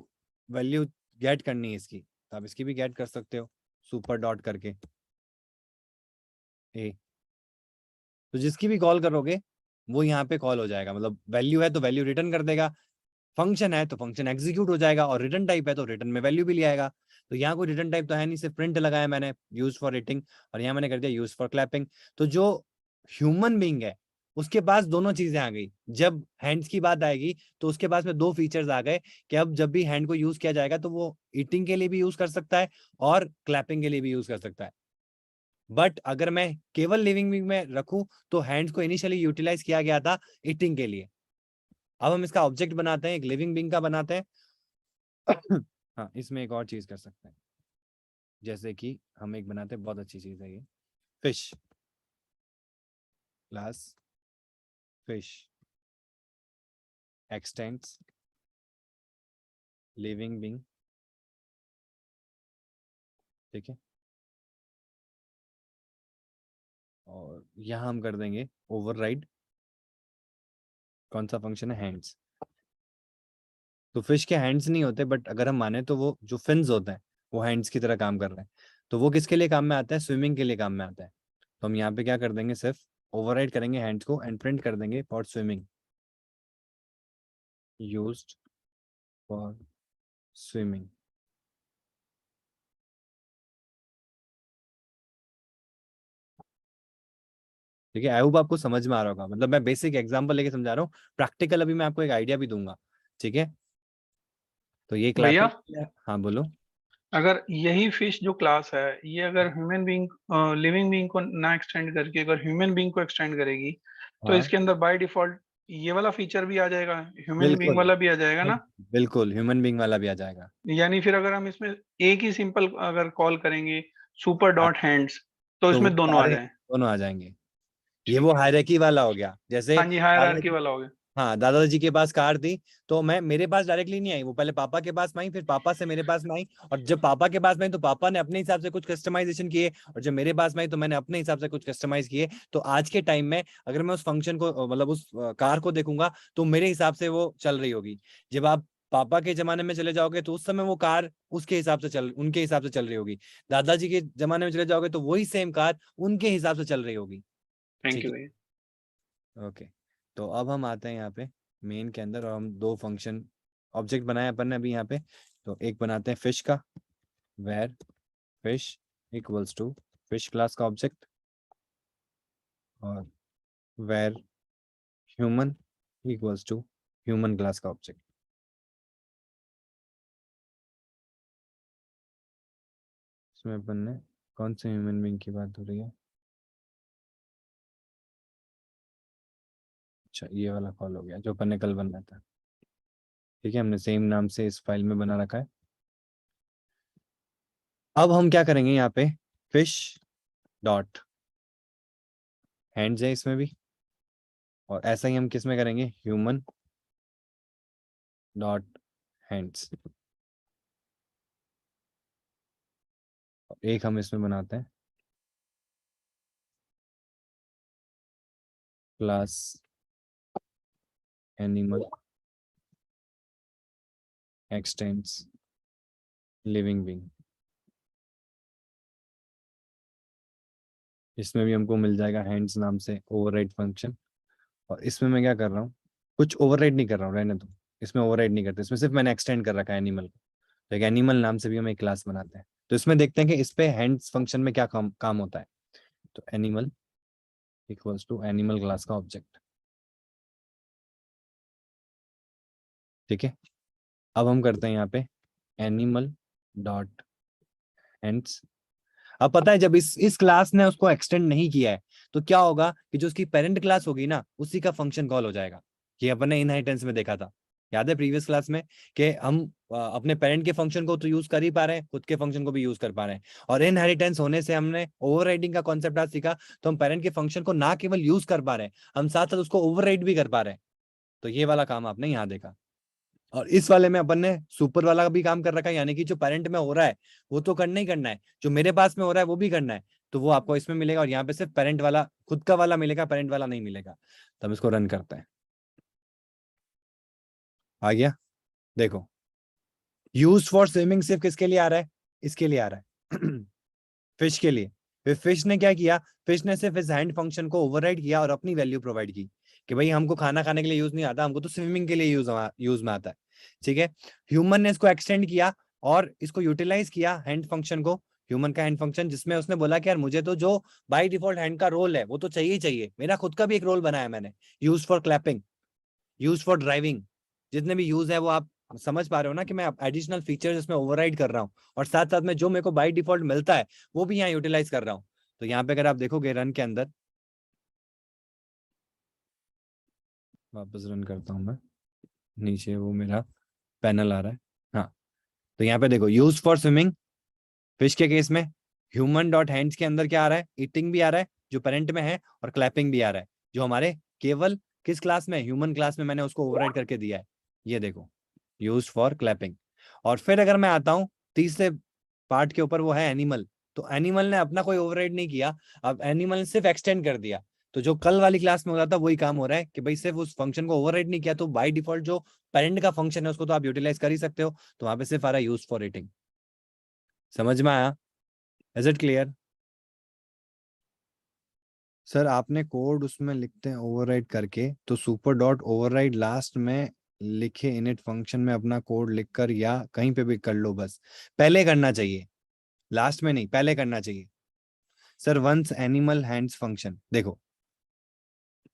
वैल्यू गेट करनी है इसकी, तो आप इसकी भी गेट कर सकते हो सुपर डॉट करके ए, तो जिसकी भी कॉल करोगे वो यहाँ पे कॉल हो जाएगा, मतलब वैल्यू है तो वैल्यू रिटर्न कर देगा, फंक्शन है तो फंक्शन एग्जीक्यूट हो जाएगा, और रिटर्न टाइप है तो रिटर्न में वैल्यू भी ले आएगा। तो यहाँ कोई रिटर्न टाइप तो है नहीं, सिर्फ प्रिंट लगाया मैंने यूज फॉर रेटिंग, और यहाँ मैंने कर दिया यूज फॉर क्लैपिंग। तो जो ह्यूमन बीइंग है उसके पास दोनों चीजें आ गई, जब हैंड्स की बात आएगी तो उसके पास में दो फीचर्स आ गए, कि अब जब भी हैंड को यूज किया जाएगा तो वो ईटिंग के लिए भी यूज कर सकता है और क्लैपिंग के लिए भी यूज कर सकता है। बट अगर मैं केवल लिविंग बीइंग में रखूं तो हैंड्स को इनिशियली यूटिलाइज किया गया था ईटिंग के लिए, अब हम इसका ऑब्जेक्ट बनाते हैं, एक लिविंग बीइंग का बनाते हैं। हाँ इसमें एक और चीज कर सकते हैं, जैसे कि हम एक बनाते हैं, बहुत अच्छी चीज है ये, fish class, fish x tends living being, ठीक है, और यहां हम कर देंगे ओवरराइड, कौन सा फंक्शन है, हैंड्स। तो फिश के हैंड्स नहीं होते, बट अगर हम माने तो वो जो फिन्स होते हैं वो हैंड्स की तरह काम कर रहे हैं, तो वो किसके लिए काम में आता है, स्विमिंग के लिए काम में आता है। तो हम यहाँ पे क्या कर देंगे, सिर्फ ओवरराइड करेंगे हैंड्स को एंड प्रिंट कर देंगे for swimming, used for swimming. ठीक है, आई होप आपको समझ में आ रहा होगा, मतलब मैं बेसिक एग्जांपल लेके समझा रहा हूँ, प्रैक्टिकल अभी मैं आपको एक आइडिया भी दूंगा। ठीक है, तो ये भैया, क्लैपिंग, हाँ बोलो। अगर यही फिश जो क्लास है, ये अगर ह्यूमन बीइंग लिविंग बीइंग को ना एक्सटेंड करके अगर ह्यूमन बीइंग को एक्सटेंड करेगी, तो हाँ इसके अंदर बाय डिफॉल्ट ये वाला फीचर भी आ जाएगा, ह्यूमन बीइंग बिल्कुल वाला भी आ जाएगा ना? बिल्कुल ह्यूमन बीइंग वाला भी आ जाएगा। यानी फिर अगर हम इसमें एक ही सिंपल अगर कॉल करेंगे, सुपर हाँ, डॉट हैंड्स, तो तो वो इसमें दोनों आ सारे जाए। दोनों आ जाएंगे, ये वो ठीक है, हायरार्की वाला हो गया, जैसे हाँ जी, हायरार्की वाला हो गया। हाँ दादाजी के पास कार थी, तो मैं मेरे पास डायरेक्टली नहीं आई, वो पहले पापा के पास में आई, फिर पापा से मेरे पास में आई, और जब पापा के पास में आई तो पापा ने अपने हिसाब से कुछ कस्टमाइजेशन किए, और जब मेरे पास में आई तो मैंने अपने हिसाब से कुछ कस्टमाइज किए। तो आज के टाइम में अगर मैं उस फंक्शन को मतलब उस कार को देखूंगा तो मेरे हिसाब से वो चल रही होगी, जब आप पापा के जमाने में चले जाओगे तो उस समय वो कार उसके हिसाब से उनके हिसाब से चल रही होगी, दादाजी के जमाने में चले जाओगे तो वही सेम कार उनके हिसाब से चल रही होगी। थैंक ठीक यू है, भैया। ओके। तो अब हम आते हैं यहाँ पे मेन के अंदर, और हम दो फंक्शन ऑब्जेक्ट बनाए अपन ने अभी यहाँ पे, तो एक बनाते हैं फिश का, where fish equals to fish class का ऑब्जेक्ट, और where human equals to human class का ऑब्जेक्ट। इसमें अपन ने कौन से ह्यूमन बीइंग की बात हो रही है? अच्छा, ये वाला कॉल हो गया जो अपन ने कल बनाया था। ठीक है, हमने सेम नाम से इस फाइल में बना रखा है। अब हम क्या करेंगे यहाँ पे, फिश डॉट हैंड्स है इसमें भी, और ऐसा ही हम किस में करेंगे, ह्यूमन डॉट हैंड्स। एक हम इसमें बनाते हैं class animal x tends living being. इसमें भी हमको मिल जाएगा हैंड्स नाम से ओवरराइड फंक्शन। और इसमें मैं क्या कर रहा हूँ, कुछ ओवरराइड नहीं कर रहा हूँ, रहने दो। इसमें ओवरराइड नहीं करते, इसमें सिर्फ मैंने एक्सटेंड कर रखा है एनिमल को। तो एक एनिमल नाम से भी हम एक क्लास बनाते हैं। तो इसमें देखते हैं कि इस पे हैंड्स फंक्शन में क्या काम होता है। तो animal equals to animal class का ऑब्जेक्ट। ठीक है, अब हम करते हैं यहाँ पे एनिमल डॉट हैंड्स। अब पता है जब इस क्लास ने उसको एक्सटेंड नहीं किया है तो क्या होगा कि जो उसकी पेरेंट क्लास होगी ना, उसी का फंक्शन कॉल हो जाएगा। ये अपन ने इनहेरिटेंस में देखा था, याद है प्रीवियस क्लास में, कि हम अपने पेरेंट के फंक्शन को तो यूज कर ही पा रहे हैं, खुद के फंक्शन को भी यूज कर पा रहे हैं। और इनहेरिटेंस होने से हमने ओवरराइडिंग का कॉन्सेप्ट आज सीखा। तो हम पेरेंट के फंक्शन को ना केवल यूज कर पा रहे हैं, हम साथ साथ उसको ओवरराइड भी कर पा रहे हैं। तो ये वाला काम आपने यहाँ देखा। और इस वाले में अपन ने सुपर वाला भी काम कर रखा है, यानी कि जो पेरेंट में हो रहा है वो तो करना ही करना है, जो मेरे पास में हो रहा है वो भी करना है। तो वो आपको इसमें मिलेगा, और यहाँ पे सिर्फ पेरेंट वाला खुद का वाला मिलेगा, पेरेंट वाला नहीं मिलेगा। तो हम इसको रन करते हैं। आ गया, देखो यूज फॉर स्विमिंग सिर्फ किसके लिए आ रहा है, इसके लिए आ रहा है फिश के लिए। फिर फिश ने क्या किया, फिश ने सिर्फ इस हैंड फंक्शन को ओवरराइड किया और अपनी वैल्यू प्रोवाइड की कि भाई हमको खाना खाने के लिए यूज नहीं आता, हमको तो स्विमिंग के लिए यूज में आता है। ठीक है, ह्यूमन ने इसको एक्सटेंड किया और इसको यूटिलाइज किया हैंड फंक्शन को, ह्यूमन का हैंड फंक्शन, जिसमें उसने बोला कि यार मुझे तो जो बाय डिफॉल्ट हैंड का रोल है वो तो चाहिए ही चाहिए, मेरा खुद का भी एक रोल बनाया मैंने, use for clapping, use for driving, जितने भी यूज है वो आप समझ पा रहे हो ना कि मैं एडिशनल फीचर्स इसमें ओवरराइड कर रहा हूँ, और साथ साथ में जो मेरे को बाय डिफॉल्ट मिलता है वो भी यहाँ यूटिलाइज कर रहा हूँ। तो यहाँ पे अगर आप देखोगे रन के अंदर, वापस रन करता हूँ मैं, नीचे वो मेरा पैनल आ रहा है। हाँ, तो यहाँ पे देखो यूज फॉर स्विमिंग फिश के केस में ह्यूमन डॉट हैंड्स के अंदर क्या आ रहा है, ईटिंग भी आ रहा है जो पेरेंट में है, और क्लैपिंग भी आ रहा है जो हमारे केवल किस क्लास में, ह्यूमन क्लास में मैंने उसको ओवरराइड करके दिया है। ये देखो यूज फॉर क्लैपिंग। और फिर अगर मैं आता हूँ तीसरे पार्ट के ऊपर, वो है एनिमल। तो एनिमल ने अपना कोई ओवरराइड नहीं किया, अब एनिमल ने सिर्फ एक्सटेंड कर दिया। तो जो कल वाली क्लास में हो रहा था वही काम हो रहा है कि भाई सिर्फ उस फंक्शन को ओवरराइड नहीं किया, तो बाय डिफॉल्ट जो पेरेंट का फंक्शन है उसको तो आप यूटिलाइज कर ही सकते हो। तो वहां पे सिर्फ आ रहा है यूज फॉर ईटिंग। समझ में आया? Is it clear? सर आपने कोड उसमें लिखते हैं ओवरराइड करके, तो सुपर डॉट ओवरराइड लास्ट में लिखे इनिट फंक्शन में अपना कोड लिखकर या कहीं पे भी कर लो, बस पहले करना चाहिए, लास्ट में नहीं, पहले करना चाहिए। Sir once animal hands function, देखो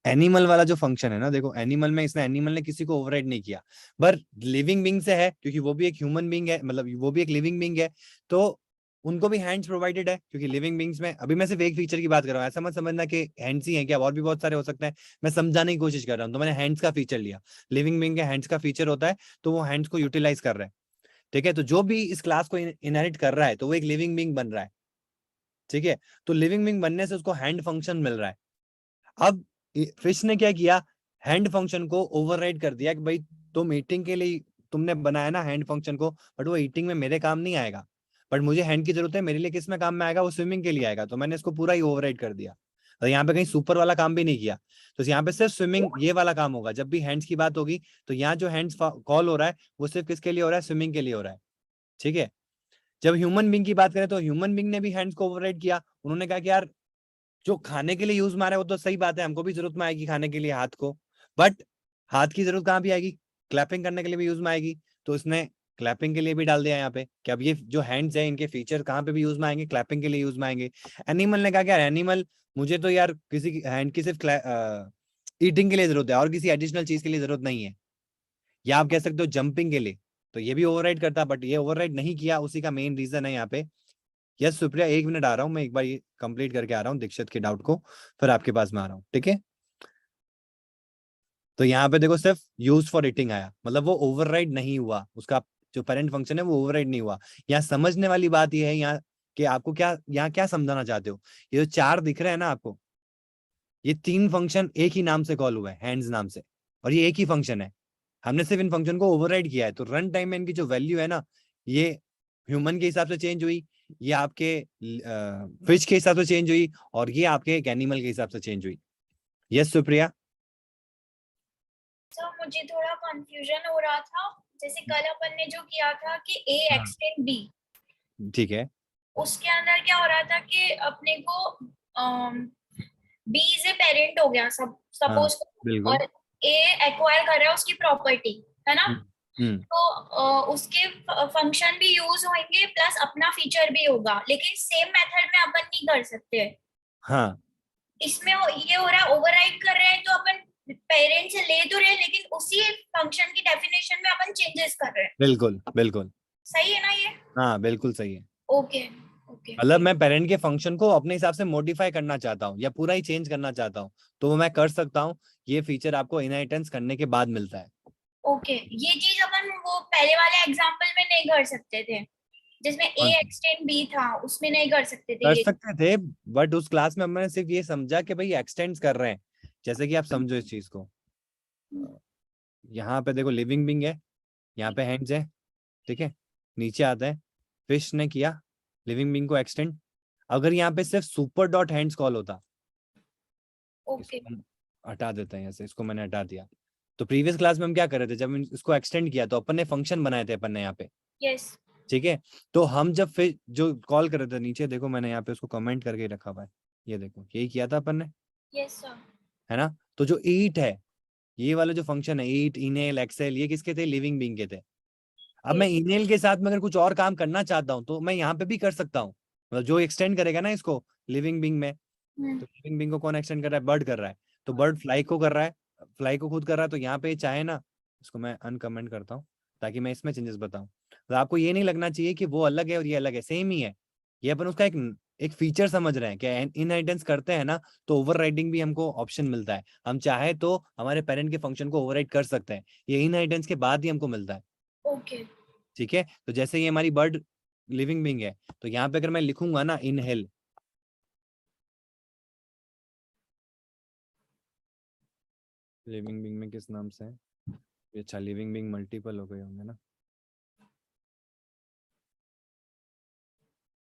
एनिमल वाला जो फंक्शन है ना, देखो एनिमल में इसने एनिमल ने किसी को ओवरराइड नहीं किया, पर लिविंग बीइंग से है, क्योंकि वो भी एक ह्यूमन बीइंग है, मतलब वो भी एक लिविंग बीइंग है, तो उनको भी हैंड्स प्रोवाइडेड है। क्योंकि लिविंग बीइंग्स में अभी मैं सिर्फ एक फीचर की बात कर रहा हूँ, ऐसा मत समझना कि हैंड्स ही है क्या, और भी बहुत सारे हो सकते हैं, मैं समझाने की कोशिश कर रहा हूँ। तो मैंने हैंड्स का फीचर लिया, लिविंग बीइंग के हैंड्स का फीचर होता है, तो वो हैंड्स को यूटिलाइज कर रहा है। ठीक है, तो जो भी इस क्लास को इनहेरिट कर रहा है तो वो एक लिविंग बीइंग बन रहा है। ठीक है, तो लिविंग बीइंग बनने से उसको हैंड फंक्शन मिल रहा है। अब फिश ने क्या किया, हैंड फंक्शन को ओवरराइड कर दिया कि भाई तुम ईटिंग के लिए तुमने बनाया ना हैंड फंक्शन को, बट वो ईटिंग में मेरे काम नहीं आएगा, बट मुझे हैंड की जरूरत है, मेरे लिए किस में काम में आएगा, वो स्विमिंग के लिए आएगा। तो मैंने इसको पूरा ही ओवरराइड कर दिया, तो यहाँ पे कहीं सुपर वाला काम भी नहीं किया। तो यहाँ पे सिर्फ स्विमिंग ये वाला काम होगा, जब भी हैंड्स की बात होगी तो यहाँ जो हैंड्स कॉल हो रहा है वो सिर्फ किसके लिए हो रहा है, स्विमिंग के लिए हो रहा है। ठीक है, जब ह्यूमन बींग की बात करें तो ह्यूमन बींग ने भी हैंड्स को ओवरराइड किया, उन्होंने कहा कि यार जो खाने के लिए यूज में आ रहा है वो तो सही बात है, हमको भी जरूरत में आएगी खाने के लिए हाथ को, बट हाथ की जरूरत कहाँ भी आएगी, क्लैपिंग करने के लिए भी यूज में आएगी। तो इसने क्लैपिंग के लिए भी डाल दिया यहाँ पे कि अब ये जो हैंड्स है इनके फीचर कहाँ पे भी यूज में आएंगे, क्लैपिंग के लिए यूज में आएंगे। एनिमल ने कहा कि यार एनिमल मुझे तो यार किसी हैंड की सिर्फ ईटिंग के लिए जरूरत है और किसी एडिशनल चीज के लिए जरूरत नहीं है, या आप कह सकते हो जंपिंग के लिए। तो ये भी ओवरराइड करता, बट ये ओवरराइड नहीं किया, उसी का मेन रीजन है यहाँ पे यस सुप्रिया, 1 मिनट आ रहा हूँ मैं, एक बार ये कंप्लीट करके आ रहा हूँ दीक्षित के डाउट को, फिर आपके पास में आ रहा हूँ, ठीक है। तो यहाँ पे देखो सिर्फ यूज फॉर ईटिंग आया, मतलब वो ओवरराइड नहीं हुआ, उसका जो पेरेंट फंक्शन है वो ओवरराइड नहीं हुआ। यहाँ समझने वाली बात ये है यहाँ कि आपको क्या यहाँ क्या समझाना चाहते हो। ये जो 4 दिख रहे हैं ना आपको, ये 3 फंक्शन एक ही नाम से कॉल हुआ है, हैंड्स नाम से, और ये एक ही फंक्शन है। हमने सिर्फ इन फंक्शन को ओवरराइड किया है। तो रन टाइम में इनकी जो वैल्यू है ना, ये ह्यूमन के हिसाब से चेंज हुई, ये आपके फिश के हिसाब से चेंज हुई, और ये आपके एक एनिमल के हिसाब से चेंज हुई। यस सुप्रिया। सर मुझे थोड़ा कंफ्यूजन हो रहा था, जैसे कल अपन ने जो किया था कि ए हाँ। एक्सटेंड बी, ठीक है। उसके अंदर क्या हो रहा था कि अपने को बी इज ए पेरेंट हो गया सब सपोज, बिल्कुल। और ए एक्वायर कर रहा है उसकी प्रॉपर्टी, है ना। हम्म तो उसके फंक्शन भी यूज होंगे प्लस अपना फीचर भी होगा, लेकिन सेम मेथड में अपन नहीं कर सकते। हाँ इसमें ये हो रहा है ओवरराइड कर रहे हैं, तो अपन पेरेंट से ले तो रहे हैं, लेकिन उसी फंक्शन की डेफिनेशन में अपन चेंजेस कर रहे हैं। बिल्कुल बिल्कुल। सही है ना ये? हाँ बिल्कुल सही है। Okay okay. मतलब मैं पेरेंट के फंक्शन को अपने हिसाब से मॉडिफाई करना चाहता हूँ या पूरा ही चेंज करना चाहता हूँ, तो वो मैं कर सकता हूँ। ये फीचर आपको इनहेरिटेंस करने के बाद मिलता है। ओके, ये चीज अपन वो पहले वाले एग्जांपल में नहीं कर सकते थे, जिसमें ए कौन सा? एक्सटेंड बी था, उसमें नहीं कर सकते थे कर ये। सकते थे, बट उस क्लास में हमने सिर्फ ये समझा कि भाई एक्सटेंड्स कर रहे हैं। जैसे कि आप समझो इस चीज को, यहाँ पे देखो लिविंग बीइंग है, यहाँ पे हैंड्स है, ठीक है। नीचे आता है, फिश ने किया लिविंग बीइंग को एक्सटेंड। अगर यहाँ पे सिर्फ सुपर डॉट हैंड्स कॉल होता, ओके इसको हम हटा देते हैं, ऐसे इसको मैंने हटा दिया। तो प्रीवियस क्लास में हम क्या कर रहे थे, जब इसको एक्सटेंड किया तो अपन ने फंक्शन बनाए थे अपन ने यहाँ पे, यस ठीक है। तो हम जब फिर जो कॉल कर रहे थे, नीचे देखो मैंने यहाँ पे उसको कमेंट करके रखा हुआ है, ये देखो यही किया था अपन ने, यस सर। है ना। तो जो ईट है, ये वाला जो फंक्शन है ईट इनेल एक्सेल, ये किसके थे, लिविंग बीइंग के थे। अब मैं इनेल के साथ में अगर कुछ और काम करना चाहता हूँ तो मैं यहाँ पे भी कर सकता हूँ। मतलब जो एक्सटेंड करेगा ना इसको लिविंग बीइंग में, तो लिविंग बीइंग को कौन एक्सटेंड कर रहा है, बर्ड कर रहा है। तो बर्ड फ्लाई को कर रहा है, फ्लाई को खुद कर रहा है। तो यहाँ पे चाहे ना, इसको मैं अनकमेंट करता हूँ ताकि मैं इसमें चेंजेस बताऊं। तो आपको ये नहीं लगना चाहिए कि वो अलग है और ये अलग है, सेम ही है। ये अपन उसका एक फीचर समझ रहे हैं कि इनहेरिटेंस करते हैं ना, तो ओवरराइडिंग भी हमको ऑप्शन मिलता है। हम चाहे तो हमारे पेरेंट के फंक्शन को ओवरराइड कर सकते हैं, ये इनहेरिटेंस के बाद ही हमको मिलता है, ओके ठीक है। तो जैसे ये हमारी बर्ड लिविंग बीइंग है, तो यहाँ पे अगर मैं लिखूंगा ना इनहेल, लिविंग बीइंग में किस नाम से है, अच्छा लिविंग बीइंग मल्टीपल हो गए होंगे ना,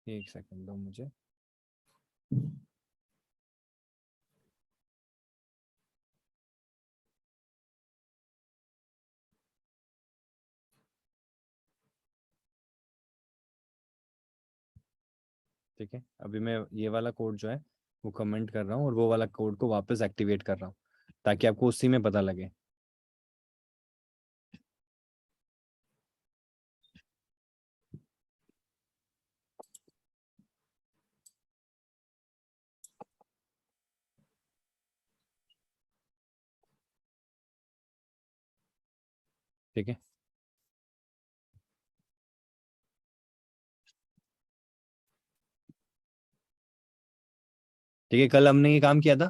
एक सेकंड दो मुझे। ठीक है, अभी मैं ये वाला कोड जो है वो कमेंट कर रहा हूँ और वो वाला कोड को वापस एक्टिवेट कर रहा हूँ ताकि आपको उसी में पता लगे। ठीक है, ठीक है। कल हमने ये काम किया था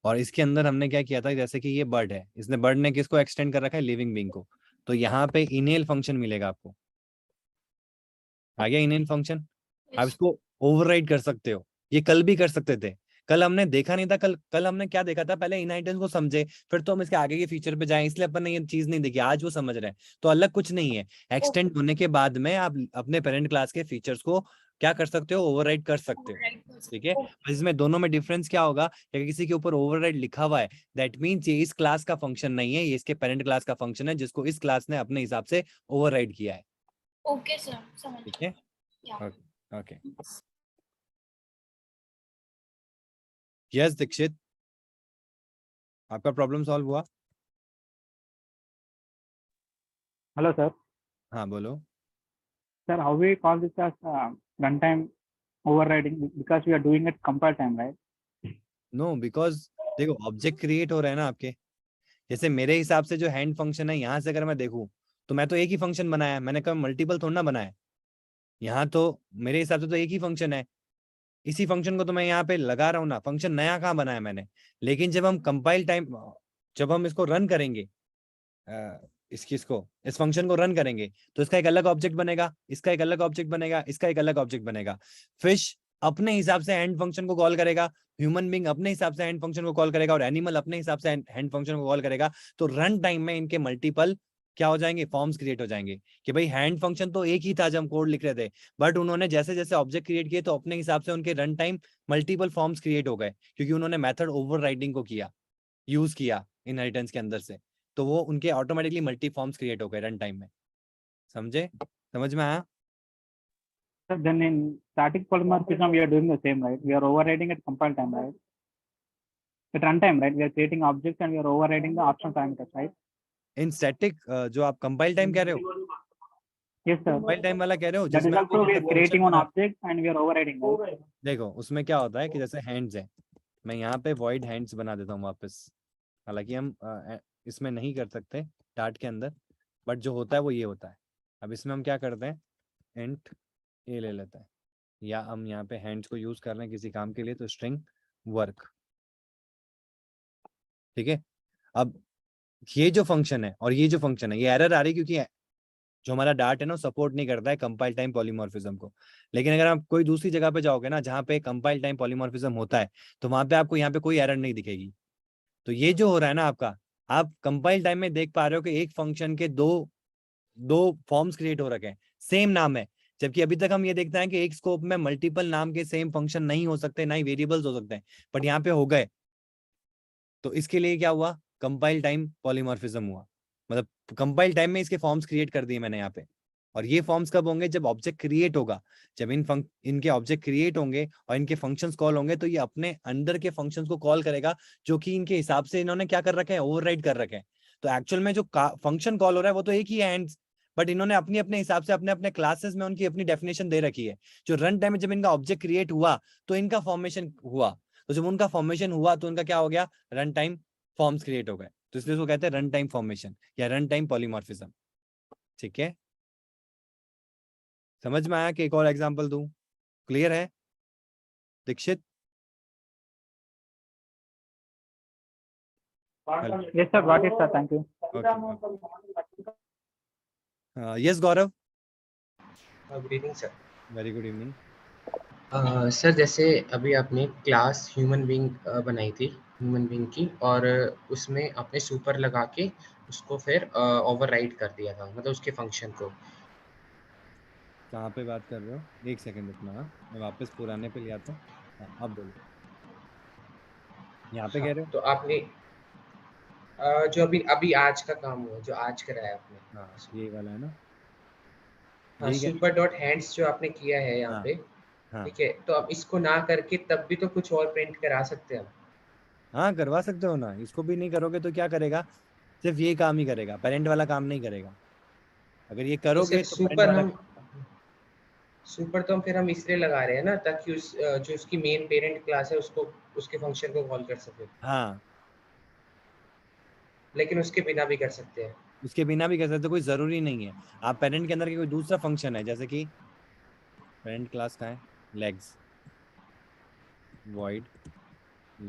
और इसके अंदर हमने क्या किया था, जैसे कि ये बर्ड है, इसने बर्ड ने किसको एक्सटेंड कर रखा है, लिविंग बीइंग को। तो यहाँ पे इनेल फंक्शन मिलेगा आपको, आ गया इनेल फंक्शन। आप इसको ओवरराइड कर सकते हो, ये कल भी कर सकते थे। कल हमने देखा नहीं था, कल हमने क्या देखा था, पहले इनहेरिटेंस को समझे फिर तो हम इसके आगे के फीचर पे जाएं, इसलिए अपन ने ये चीज नहीं देखी, आज वो समझ रहे हैं। तो अलग कुछ नहीं है, एक्सटेंड होने के बाद में आप अपने पेरेंट क्लास के फीचर्स को क्या कर सकते हो, ओवरराइड कर सकते हो, ठीक है। इसमें दोनों में डिफरेंस क्या होगा, अगर किसी के ऊपर ओवरराइड लिखा हुआ है दैट मीन्स ये इस क्लास का फंक्शन नहीं है, ये इसके पेरेंट क्लास का फंक्शन है जिसको इस क्लास ने अपने हिसाब से ओवरराइड किया है, ओके सर, समझ ठीक है। गया। ओके यस दीक्षित, आपका प्रॉब्लम सॉल्व हुआ। Hello, sir. हाँ बोलो। Sir, how we call this as runtime overriding because we are doing it compile time, right? No because देखो ऑब्जेक्ट क्रिएट हो रहे हैं ना आपके, जैसे मेरे हिसाब से जो हैंड फंक्शन है यहाँ से अगर मैं देखूं तो मैं तो एक ही फंक्शन बनाया है, मैंने कभी मल्टीपल थोड़ा ना बनाया। यहाँ तो मेरे हिसाब से तो एक ही फंक्शन है, इसी फंक्शन को तो मैं यहाँ पे लगा रहा हूँ ना, फंक्शन नया कहाँ बनाया मैंने। लेकिन जब हम कंपाइल टाइम, जब हम इसको रन करेंगे, इस फंक्शन को रन करेंगे, तो इसका एक अलग ऑब्जेक्ट बनेगा, इसका एक अलग ऑब्जेक्ट बनेगा, इसका एक अलग ऑब्जेक्ट बनेगा। फिश अपने हिसाब से हैंड फंक्शन को कॉल करेगा, ह्यूमन बीइंग अपने हिसाब से हैंड फंक्शन को कॉल करेगा, और एनिमल अपने हिसाब से हैंड फंक्शन को कॉल करेगा। तो रन टाइम में इनके मल्टीपल क्या हो जाएंगे, फॉर्म्स क्रिएट हो जाएंगे। कि भाई हैंड फंक्शन तो एक ही था जब हम कोड लिख रहे थे, बट उन्होंने जैसे जैसे ऑब्जेक्ट क्रिएट किए तो अपने हिसाब से उनके run time multiple forms create हो गए, क्योंकि उन्होंने मेथड ओवरराइडिंग को किया, यूज किया इनहेरिटेंस के अंदर से। तो वो उनके ऑटोमेटिकली मल्टी फॉर्म्स क्रिएट हो गए रन टाइम में। समझे, समझ में आया? So then in static polymorphism, we are doing the same, right? We are overriding at compile time, right? At runtime, right? We are creating objects and we are overriding the optional parameters, right? In static जो आप compile time कह रहे हो, Yes, sir. Compile time वाला कह रहे हो, That is जिसमें also we are creating one object and we are overriding, right? देखो उसमें क्या होता है कि जैसे हैंड्स है, मैं यहाँ पे void hands बना देता हूँ वापस। हालांकि हम इसमें नहीं कर सकते डार्ट के अंदर, बट जो होता है वो ये होता है। अब इसमें हम क्या करते हैं, इंट ए ले लेते हैं, या हम यहाँ पे हैंड्स को यूज कर रहे हैं किसी काम के लिए, तो स्ट्रिंग वर्क। ठीक है, अब ये जो फंक्शन है और ये जो फंक्शन है, ये एरर आ रही है क्योंकि जो हमारा डार्ट है ना सपोर्ट नहीं करता है कंपाइल टाइम पॉलीमॉर्फिज्म को। लेकिन अगर आप कोई दूसरी जगह पे जाओगे ना जहाँ पे कंपाइल टाइम पॉलीमॉर्फिज्म होता है, तो वहां पे आपको यहाँ पे कोई एरर नहीं दिखेगी। तो ये जो हो रहा है ना आपका, आप कंपाइल टाइम में देख पा रहे हो कि एक फंक्शन के दो फॉर्म्स क्रिएट हो रखे हैं, सेम नाम है। जबकि अभी तक हम ये देखते हैं कि एक स्कोप में मल्टीपल नाम के सेम फंक्शन नहीं हो सकते, ना ही वेरिएबल्स हो सकते हैं, बट यहाँ पे हो गए। तो इसके लिए क्या हुआ, कंपाइल टाइम पॉलीमॉर्फिज्म हुआ। मतलब कंपाइल टाइम में इसके फॉर्म्स क्रिएट कर दिए मैंने यहाँ पे। और ये फॉर्म्स कब होंगे, जब ऑब्जेक्ट क्रिएट होगा। जब इनके ऑब्जेक्ट क्रिएट होंगे और इनके फंक्शंस कॉल होंगे, तो ये अपने अंदर के फंक्शंस को कॉल करेगा, जो कि इनके हिसाब से इन्होंने क्या कर रखे हैं, ओवरराइड कर रखे हैं। तो एक्चुअल में जो फंक्शन कॉल हो रहा है वो तो एक ही है हैंड्स, बट इन्होंने अपने अपने हिसाब से अपने अपने क्लासेस में उनकी अपनी डेफिनेशन दे रखी है। जो रन टाइम में जब इनका ऑब्जेक्ट क्रिएट हुआ तो इनका फॉर्मेशन हुआ, तो जब उनका फॉर्मेशन हुआ तो उनका क्या हो गया, रन टाइम फॉर्म्स क्रिएट हो गए। तो इसलिए उसको कहते हैं रन टाइम फॉर्मेशन या रन टाइम पॉलीमॉर्फिज्म। ठीक है, समझ में आया? कि एक और एग्जांपल दूं? क्लियर है Dikshit? Yes, sir. Got it, sir. Thank you. Yes Gaurav, good evening sir. Very good evening. Sir जैसे अभी आपने क्लास ह्यूमन बीइंग बनाई थी ह्यूमन बीइंग की, और उसमें आपने सुपर लगा के उसको फिर ओवरराइड कर दिया था, मतलब उसके फंक्शन को। कहाँ पे बात कर रहे हो? एक सेकंड रुकना, मैं वापस पुराने पे ले आता हूँ। अब बोलो, यहाँ पे कह रहे हो? तो आपने जो अभी अभी आज का काम हुआ, जो आज कराया आपने, हाँ ये वाला है ना, सुपर डॉट हैंड्स जो आपने किया है यहाँ हाँ, पे, हाँ ठीक है। तो अब इसको ना करके तब भी तो कुछ और प्रिंट करा सकते हैं हम। हाँ करवा सकते हो ना। इसको भी नहीं करोगे तो क्या करेगा, सिर्फ ये काम ही करेगा, पेरेंट वाला काम नहीं करेगा। अगर ये तो करोगे सिर्फ तो पेरेंट वाला सुपर तो हम फिर हम इसलिए लगा रहे हैं ना, ताकि जो उसकी मेन पेरेंट क्लास है उसको उसके फंक्शन को कॉल कर सके। हाँ, लेकिन उसके बिना भी कर सकते हैं। उसके बिना भी कर सकते हो, कोई जरूरी नहीं है। आप पेरेंट के अंदर के कोई दूसरा फंक्शन है, जैसे कि पेरेंट क्लास का है लेग्स, void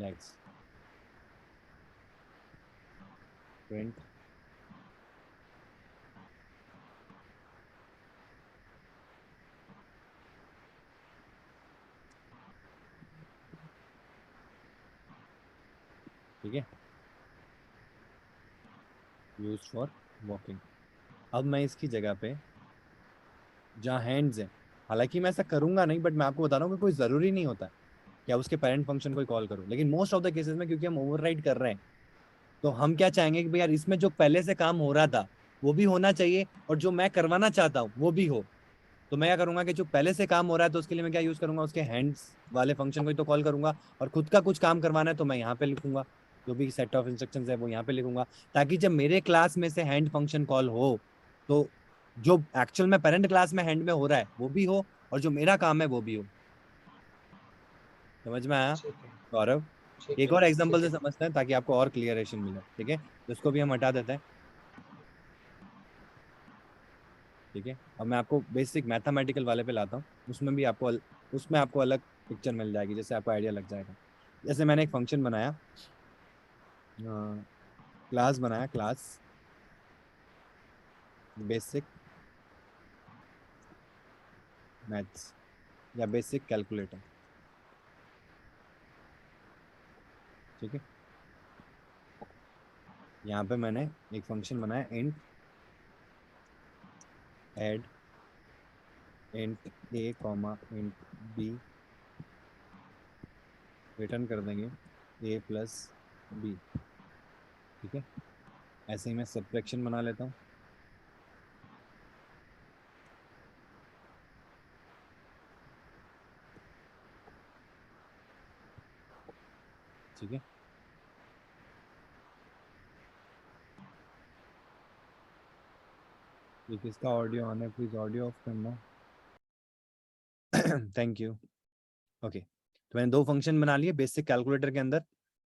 legs, print ठीक है, यूज फॉर वॉकिंग। अब मैं इसकी जगह पे जहाँ हैंड्स है, हालांकि मैं ऐसा करूंगा नहीं, बट मैं आपको बता रहा हूँ कि कोई जरूरी नहीं होता कि आप उसके पेरेंट फंक्शन को कॉल करो। लेकिन मोस्ट ऑफ द केसेस में क्योंकि हम ओवरराइड कर रहे हैं, तो हम क्या चाहेंगे कि भाई यार इसमें जो पहले से काम हो रहा था वो भी होना चाहिए, और जो मैं करवाना चाहता हूँ वो भी हो। तो मैं क्या करूंगा कि जो पहले से काम हो रहा है तो उसके लिए मैं क्या यूज करूंगा, उसके हैंड्स वाले फंक्शन को ही तो कॉल करूंगा। और खुद का कुछ काम करवाना है तो मैं यहाँ पे लिखूंगा, जो भी सेट ऑफ इंस्ट्रक्शंस है वो यहाँ पे लिखूंगा, ताकि जब मेरे क्लास में से हैंड फंक्शन कॉल हो तो जो एक्चुअल में पेरेंट क्लास में हैंड में हो रहा है वो भी हो, और जो मेरा काम है वो भी हो। समझ में आया ठीक है, गौरव? ठीक एक है, और एग्जांपल ठीक से है। समझते हैं ताकि आपको और क्लियरेशन मिले। ठीक है, तो इसको भी हम हटा देते हैं। ठीक है, अब मैं आपको बेसिक मैथमेटिकल वाले पे लाता हूँ, उसमें आपको अलग पिक्चर मिल जाएगी, जैसे आपको आइडिया लग जाएगा। जैसे मैंने एक फंक्शन बनाया, क्लास बनाया, क्लास बेसिक मैथ्स या बेसिक कैलकुलेटर, ठीक है। यहाँ पे मैंने एक फंक्शन बनाया इंट ऐड इंट ए कॉमा इंट बी, रिटर्न कर देंगे ए प्लस बी, ठीक है। ऐसे ही मैं सब्ट्रैक्शन बना लेता हूँ, ठीक है। ये किसका ऑडियो ऑन है, प्लीज ऑडियो ऑफ करना, थैंक यू। ओके, तो मैंने 2 फंक्शन बना लिए बेसिक कैलकुलेटर के अंदर,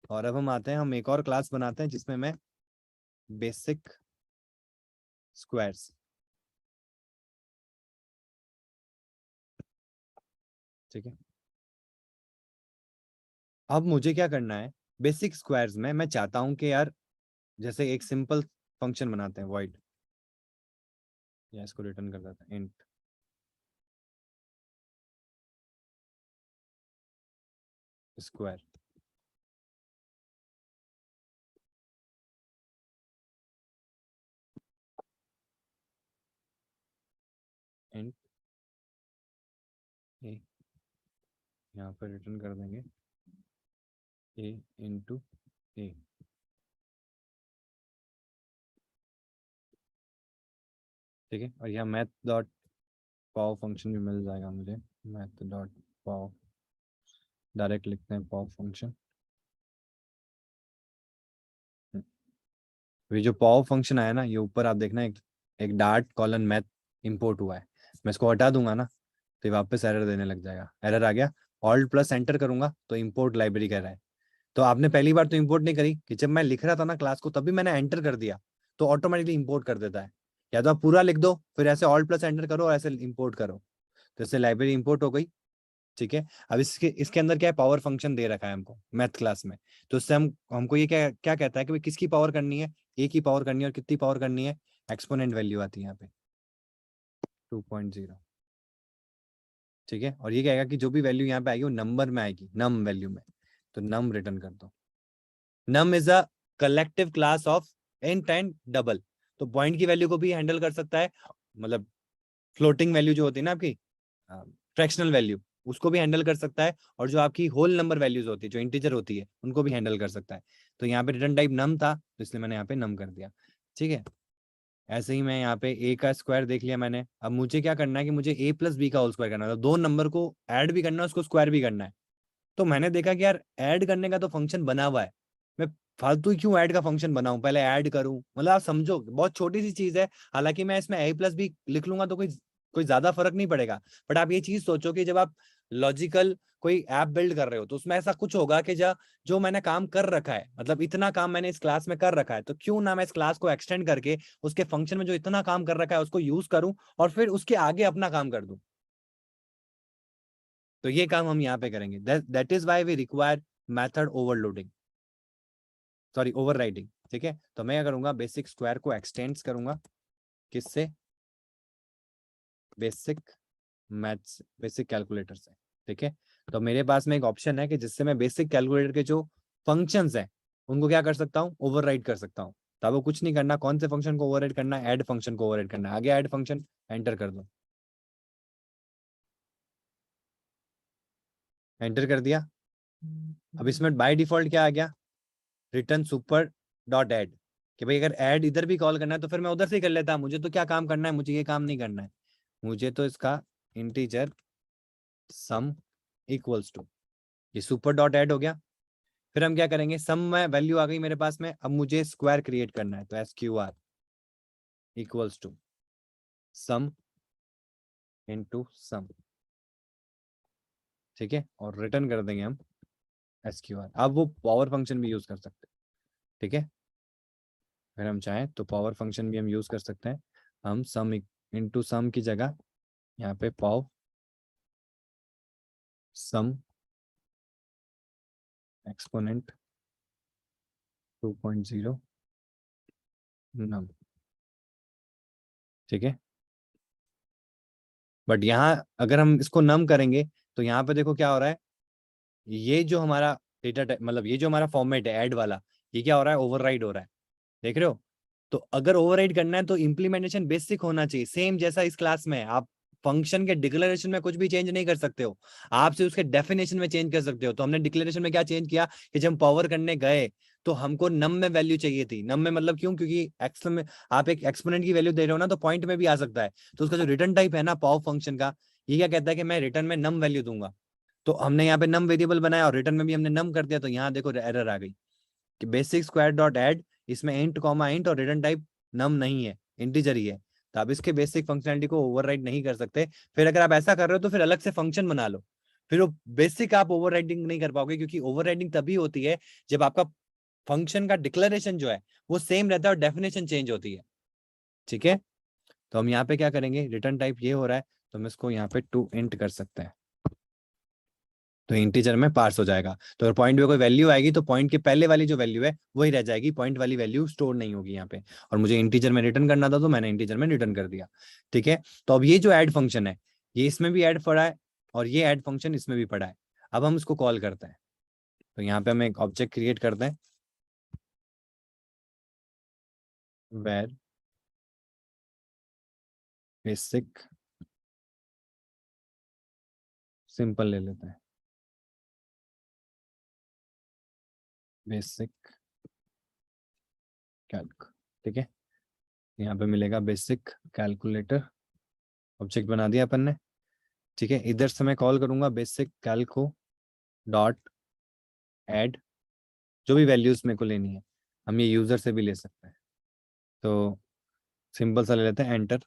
और अब हम एक और क्लास बनाते हैं जिसमें मैं बेसिक स्क्वायर्स, ठीक है। अब मुझे क्या करना है, बेसिक स्क्वायर्स में मैं चाहता हूं कि यार जैसे एक सिंपल फंक्शन बनाते हैं void, या इसको रिटर्न कर देते हैं इंट स्क्वायर, इंट ए, यहाँ पर रिटर्न कर देंगे ए इंटू ए, ठीक है। और यहाँ मैथ डॉट पाव फंक्शन भी मिल जाएगा मुझे, मैथ डॉट पाव, डायरेक्ट लिखते हैं पाव फंक्शन। ये जो पाव फंक्शन आया ना, ये ऊपर आप देखना एक डार्ट कॉलन मैथ इंपोर्ट हुआ है, मैं इसको हटा दूंगा ना तो ये वापस एरर देने लग जाएगा। एरर आ गया, ऑल्ट प्लस एंटर करूंगा तो इंपोर्ट लाइब्रेरी कह रहा है। तो आपने पहली बार तो इंपोर्ट नहीं करी कि जब मैं लिख रहा था ना क्लास को तभी मैंने एंटर कर दिया तो ऑटोमेटिकली इंपोर्ट कर देता है। या तो आप पूरा लिख दो फिर ऐसे ऑल्ट प्लस एंटर करो और ऐसे इंपोर्ट करो, तो इससे लाइब्रेरी इंपोर्ट हो गई, ठीक है। अब इसके अंदर क्या है, पावर फंक्शन दे रखा है हमको मैथ क्लास में, तो इससे हमको ये क्या क्या कहता है कि भाई किसकी पावर करनी है, ए की पावर करनी है, और कितनी पावर करनी है, एक्सपोनेंट वैल्यू आती है यहाँ पे 2.0, ठीक है। और ये कहेगा कि जो भी वैल्यू यहाँ पे आएगी वो नंबर में आएगी, नम वैल्यू में, तो नम रिटर्न कर दो। Num is a collective class of int and double, तो पॉइंट की वैल्यू को भी हैंडल कर सकता है, मतलब फ्लोटिंग वैल्यू जो होती है ना आपकी, फ्रैक्शनल वैल्यू, उसको भी हैंडल कर सकता है, और जो आपकी होल नंबर वैल्यूज होती है जो इंटीजर होती है उनको भी हैंडल कर सकता है। तो यहाँ पे रिटर्न टाइप नम था तो इसलिए मैंने यहाँ पे नम कर दिया, ठीक है। ऐसे ही मैं यहाँ पे ए का स्क्वायर देख लिया मैंने, अब मुझे क्या करना है कि मुझे ए प्लस बी का होल स्क्वायर करना है, तो 2 नंबर को ऐड भी करना है, उसको स्क्वायर भी करना है। तो मैंने देखा कि यार ऐड करने का तो फंक्शन बना हुआ है, मैं फालतू ही क्यों ऐड का फंक्शन बनाऊं, पहले ऐड करूं, मतलब आप समझो बहुत छोटी सी चीज है, हालांकि मैं इसमें ए प्लस बी लिख लूंगा तो कोई ज्यादा फर्क नहीं पड़ेगा। बट आप ये चीज सोचो कि जब आप लॉजिकल कोई ऐप बिल्ड कर रहे हो तो उसमें ऐसा कुछ होगा कि जो मैंने काम कर रखा है, मतलब इतना काम मैंने इस क्लास में कर रखा है, तो क्यों ना मैं इस क्लास को एक्सटेंड करके उसके फंक्शन में जो इतना काम कर रखा है उसको यूज करूं और फिर उसके आगे अपना काम कर दूं। तो ये काम हम यहाँ पे करेंगे, that is why we require method overloading, sorry overriding, ठीक है। तो मैं क्या करूंगा, बेसिक स्क्वायर को एक्सटेंड्स करूंगा, किससे, बेसिक मैथ्स, बेसिक कैलकुलेटर से, ठीक है। तो मेरे पास में एक ऑप्शन है कि जिससे मैं बेसिक कैलकुलेटर के जो फंक्शंस हैं उनको क्या कर सकता हूँ, ओवरराइड कर सकता हूँ। तो आपको कुछ नहीं करना, कौन से फंक्शन को ओवरराइड करना है, ऐड फंक्शन को ओवरराइड करना है, आगे ऐड फंक्शन एंटर कर दो, एंटर कर दिया। अब इसमें बाय डिफॉल्ट क्या आ गया, रिटर्न सुपर डॉट ऐड, कि भाई अगर ऐड इधर भी कॉल करना है तो फिर मैं उधर से ही कर लेता, मुझे तो क्या काम करना है, मुझे ये काम नहीं करना है, मुझे तो इसका इंटीजर सम इक्वल्स टू, ये सुपर डॉट ऐड हो गया। फिर हम क्या करेंगे, सम में वैल्यू आ गई मेरे पास में, अब मुझे स्क्वायर क्रिएट करना है, तो SQR equals to sum into sum, ठीक है। और रिटर्न कर देंगे हम SQR। अब वो पावर फंक्शन भी यूज कर सकते हैं, ठीक है। अगर हम चाहें तो पावर फंक्शन भी हम यूज कर सकते हैं, हम सम इनटू सम की जगह यहाँ पे पाव सम एक्सपोनेंट 2.0 नम, ठीक है। बट यहाँ अगर हम इसको नम करेंगे तो यहाँ पे देखो क्या हो रहा है, ये जो हमारा डेटा मतलब ये जो हमारा फॉर्मेट है ऐड वाला, ये क्या हो रहा है, ओवरराइड हो रहा है, देख रहे हो। तो अगर ओवरराइड करना है तो इम्प्लीमेंटेशन बेसिक होना चाहिए, सेम जैसा इस क्लास में। आप फंक्शन के डिक्लेरेशन में कुछ भी चेंज नहीं कर सकते हो, आप सिर्फ उसके डेफिनेशन में चेंज कर सकते हो। तो हमने डिक्लेरेशन में क्या चेंज किया कि जब हम पावर करने गए तो हमको नम में वैल्यू चाहिए थी। नम में मतलब क्यों, क्योंकि एक्स में आप एक एक्सपोनेंट की वैल्यू दे रहे हो ना, तो पॉइंट में भी आ सकता है। तो उसका जो रिटर्न टाइप है ना पाव फंक्शन का, ये क्या कहता है कि मैं रिटर्न में नम वैल्यू दूंगा। तो हमने यहाँ पे नम वेरिएबल बनाया और रिटर्न में भी हमने नम कर दिया, तो यहाँ देखो एरर आ गई कि बेसिक स्क्वायर डॉट ऐड, इसमें इंट कॉमा इंट और रिटर्न टाइप नम नहीं है, इंटीजर ही है। तो आप इसके बेसिक फंक्शनैलिटी को ओवरराइड नहीं कर सकते। फिर अगर आप ऐसा कर रहे हो तो फिर अलग से फंक्शन बना लो, फिर वो बेसिक आप ओवरराइडिंग नहीं कर पाओगे, क्योंकि ओवरराइडिंग तभी होती है जब आपका फंक्शन का डिक्लेरेशन जो है वो सेम रहता है और डेफिनेशन चेंज होती है, ठीक है। तो हम यहाँ पे क्या करेंगे, रिटर्न टाइप ये हो रहा है तो हम इसको यहाँ पे टू इंट कर सकते हैं, तो इंटीजर में पार्स हो जाएगा। तो अगर पॉइंट में कोई वैल्यू आएगी तो पॉइंट के पहले वाली जो वैल्यू है वही रह जाएगी, पॉइंट वाली वैल्यू स्टोर नहीं होगी यहाँ पे। और मुझे इंटीजर में रिटर्न करना था तो मैंने इंटीजर में रिटर्न कर दिया, ठीक है। तो अब ये जो ऐड फंक्शन है ये इसमें भी ऐड पड़ा है और ये ऐड फंक्शन इसमें भी पड़ा है। अब हम इसको कॉल करते हैं, तो यहाँ पे हम एक ऑब्जेक्ट क्रिएट करते हैं, वेर बेसिक, सिंपल ले लेते हैं, बेसिक कैल्क, ठीक है। यहाँ पे मिलेगा बेसिक कैलकुलेटर, ऑब्जेक्ट बना दिया अपन ने, ठीक है। इधर से मैं कॉल करूंगा बेसिक कैल्को डॉट ऐड, जो भी वैल्यूज मेरे को लेनी है, हम ये यूजर से भी ले सकते हैं। तो सिंपल सा ले लेते हैं, enter,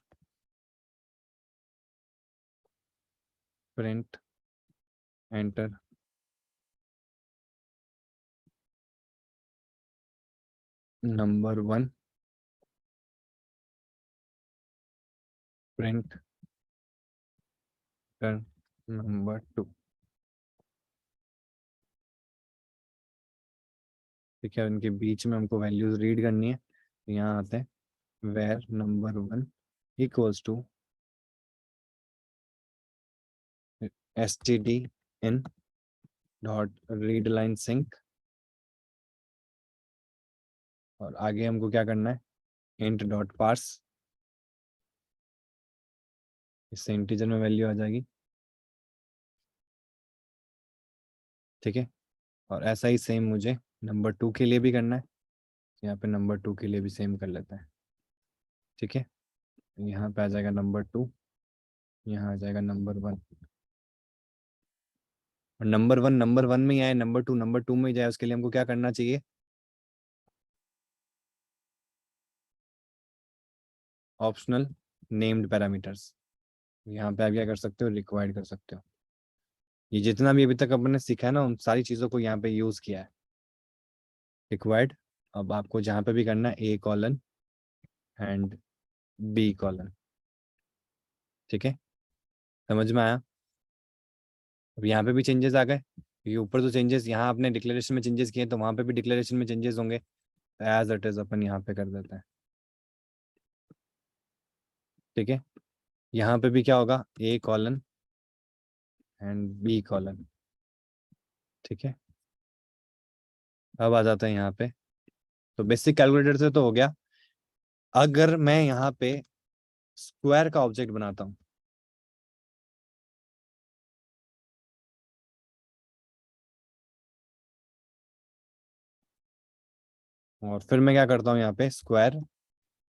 print enter, number 1 print कर नंबर 2, ठीक है। इनके बीच में हमको वैल्यूज रीड करनी है, तो यहाँ आते हैं where number 1 equals to std in dot read line sync, और आगे हमको क्या करना है, इंट डॉट पार्स, इससे इंटीजर में वैल्यू आ जाएगी, ठीक है। और ऐसा ही सेम मुझे नंबर 2 के लिए भी करना है, यहाँ पे नंबर 2 के लिए भी सेम कर लेते हैं, ठीक है। यहाँ पे आ जाएगा नंबर 2, यहाँ आ जाएगा नंबर 1, और नंबर 1 में ही आए, नंबर 2 में ही जाए, उसके लिए हमको क्या करना चाहिए, ऑप्शनल नेम्ड पैरामीटर्स, यहाँ पे आप क्या कर सकते हो, रिक्वायर्ड कर सकते हो। ये जितना भी अभी तक अपन ने सीखा है ना, उन सारी चीज़ों को यहाँ पे यूज़ किया है, रिक्वायर्ड। अब आपको जहाँ पे भी करना है ए कॉलन एंड बी कॉलन, ठीक है, समझ में आया। अब यहाँ पे भी चेंजेस आ गए, ये ऊपर तो चेंजेस यहाँ आपने डिक्लेरेशन में चेंजेस किए तो वहाँ पे भी डिक्लेरेशन में चेंजेस होंगे, एज इट इज अपन यहाँ पे कर देते हैं, ठीक है। यहाँ पे भी क्या होगा, ए कॉलन एंड बी कॉलन, ठीक है। अब आ जाता है यहाँ पे, तो बेसिक कैलकुलेटर से तो हो गया। अगर मैं यहाँ पे स्क्वायर का ऑब्जेक्ट बनाता हूँ, और फिर मैं क्या करता हूँ यहाँ पे स्क्वायर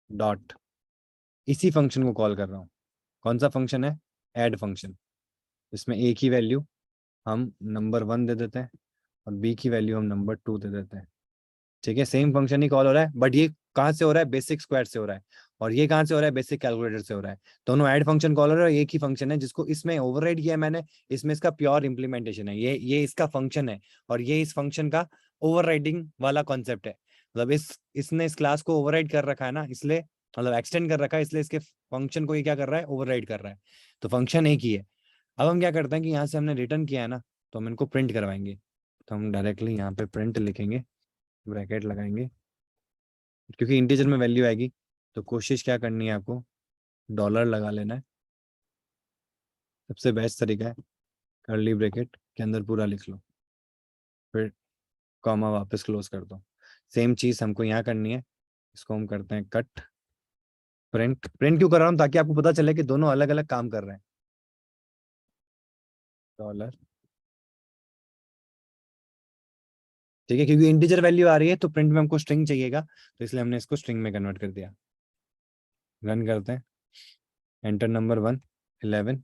डॉट, इसी फंक्शन को कॉल कर रहा हूँ, कौन सा फंक्शन है, ऐड फंक्शन। इसमें ए की वैल्यू हम नंबर 1 दे देते हैं और बी की वैल्यू हम नंबर 2 दे देते हैं, ठीक है। सेम फंक्शन ही कॉल हो रहा है, बट ये कहाँ से हो रहा है, बेसिक स्क्वायर से हो रहा है, और ये कहाँ से हो रहा है, बेसिक कैलकुलेटर से हो रहा है। दोनों ऐड फंक्शन कॉल हो रहा है, एक ही फंक्शन है जिसको इसमें ओवरराइड किया है मैंने, इसमें इसका प्योर इंप्लीमेंटेशन है, ये इसका फंक्शन है और ये इस फंक्शन का ओवरराइडिंग वाला कॉन्सेप्ट है। मतलब इसने इस क्लास को ओवरराइड कर रखा है ना, इसलिए मतलब एक्सटेंड कर रखा है, इसलिए इसके फंक्शन को ये क्या कर रहा है, ओवरराइड कर रहा है। तो फंक्शन एक ही है। अब हम क्या करते हैं कि यहाँ से हमने रिटर्न किया है ना, तो हम इनको प्रिंट करवाएंगे। तो हम डायरेक्टली यहाँ पे प्रिंट लिखेंगे, ब्रैकेट लगाएंगे, क्योंकि इंटीजर में वैल्यू आएगी तो कोशिश क्या करनी है आपको, डॉलर लगा लेना है, सबसे बेस्ट तरीका है। कर्ली ब्रैकेट के अंदर पूरा लिख लो, फिर कॉमा वापस क्लोज कर दो। सेम चीज हमको यहाँ करनी है। इसको हम करते हैं कट, प्रिंट। प्रिंट क्यों कर रहा हूँ, ताकि आपको पता चले कि दोनों अलग अलग काम कर रहे हैं। डॉलर, ठीक है, क्योंकि इंटीजर वैल्यू आ रही है तो प्रिंट में हमको स्ट्रिंग चाहिएगा, तो इसलिए हमने इसको स्ट्रिंग में कन्वर्ट कर दिया। रन करते हैं, एंटर नंबर 1, 11,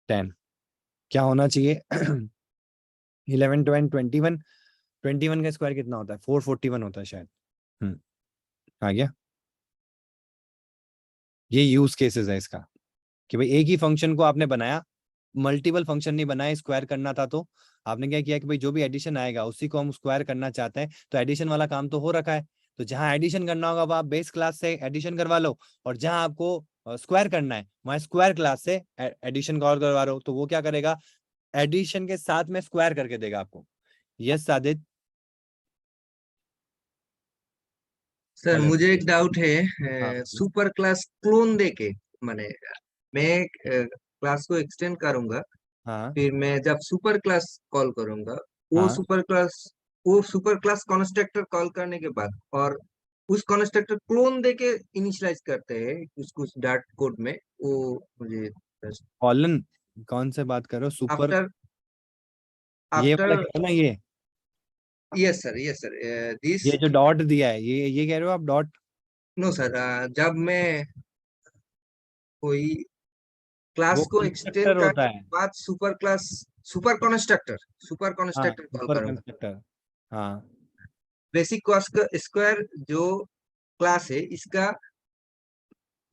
10। क्या होना चाहिए 11, 12, 21। 21 का स्क्वायर कितना होता है, 441 होता है शायद। आ गया। ये यूज केसेस है इसका, कि भाई एक ही फंक्शन को आपने बनाया, मल्टीपल फंक्शन नहीं बनाए, स्क्वायर करना था, तो आपने क्या किया कि भाई जो भी एडिशन आएगा उसी को हम स्क्वायर करना चाहते हैं, तो एडिशन वाला काम तो हो रखा है। तो जहां एडिशन करना होगा वहां आप बेस क्लास से एडिशन करवा लो, और जहां आपको स्क्वायर करना है वहां स्क्वायर क्लास से एडिशन कॉल करवा लो। तो वो क्या करेगा, एडिशन के साथ में स्क्वायर करके देगा आपको। यस सादित। Sir hello. मुझे एक डाउट हाँ, है, सुपर क्लास क्लोन देके माने मैं क्लास को एक्सटेंड करूंगा, हाँ, फिर मैं जब सुपर क्लास कॉल करूंगा, वो हाँ। सुपर क्लास कंस्ट्रक्टर कॉल करने के बाद और उस कंस्ट्रक्टर क्लोन देके इनिशियलाइज करते हैं कुछ डार्ट कोड में, वो मुझे कॉलन कौन से बात कर रहे हो, सुपर आफ्टर ये वाला आफ्टर कह रहे हो ना, ये यस सर दिस ये जो डॉट दिया है, ये कह रहे हो आप, डॉट। नो सर, जब मैं कोई वो क्लास को एक्सटेंड कंस्ट्रक्टर होता करने है। के बाद सुपर हाँ, कंस्ट्रक्टर कॉल सुपर करूंगा। कंस्ट्रक्टर। हाँ, बेसिक स्क्वायर जो क्लास है इसका,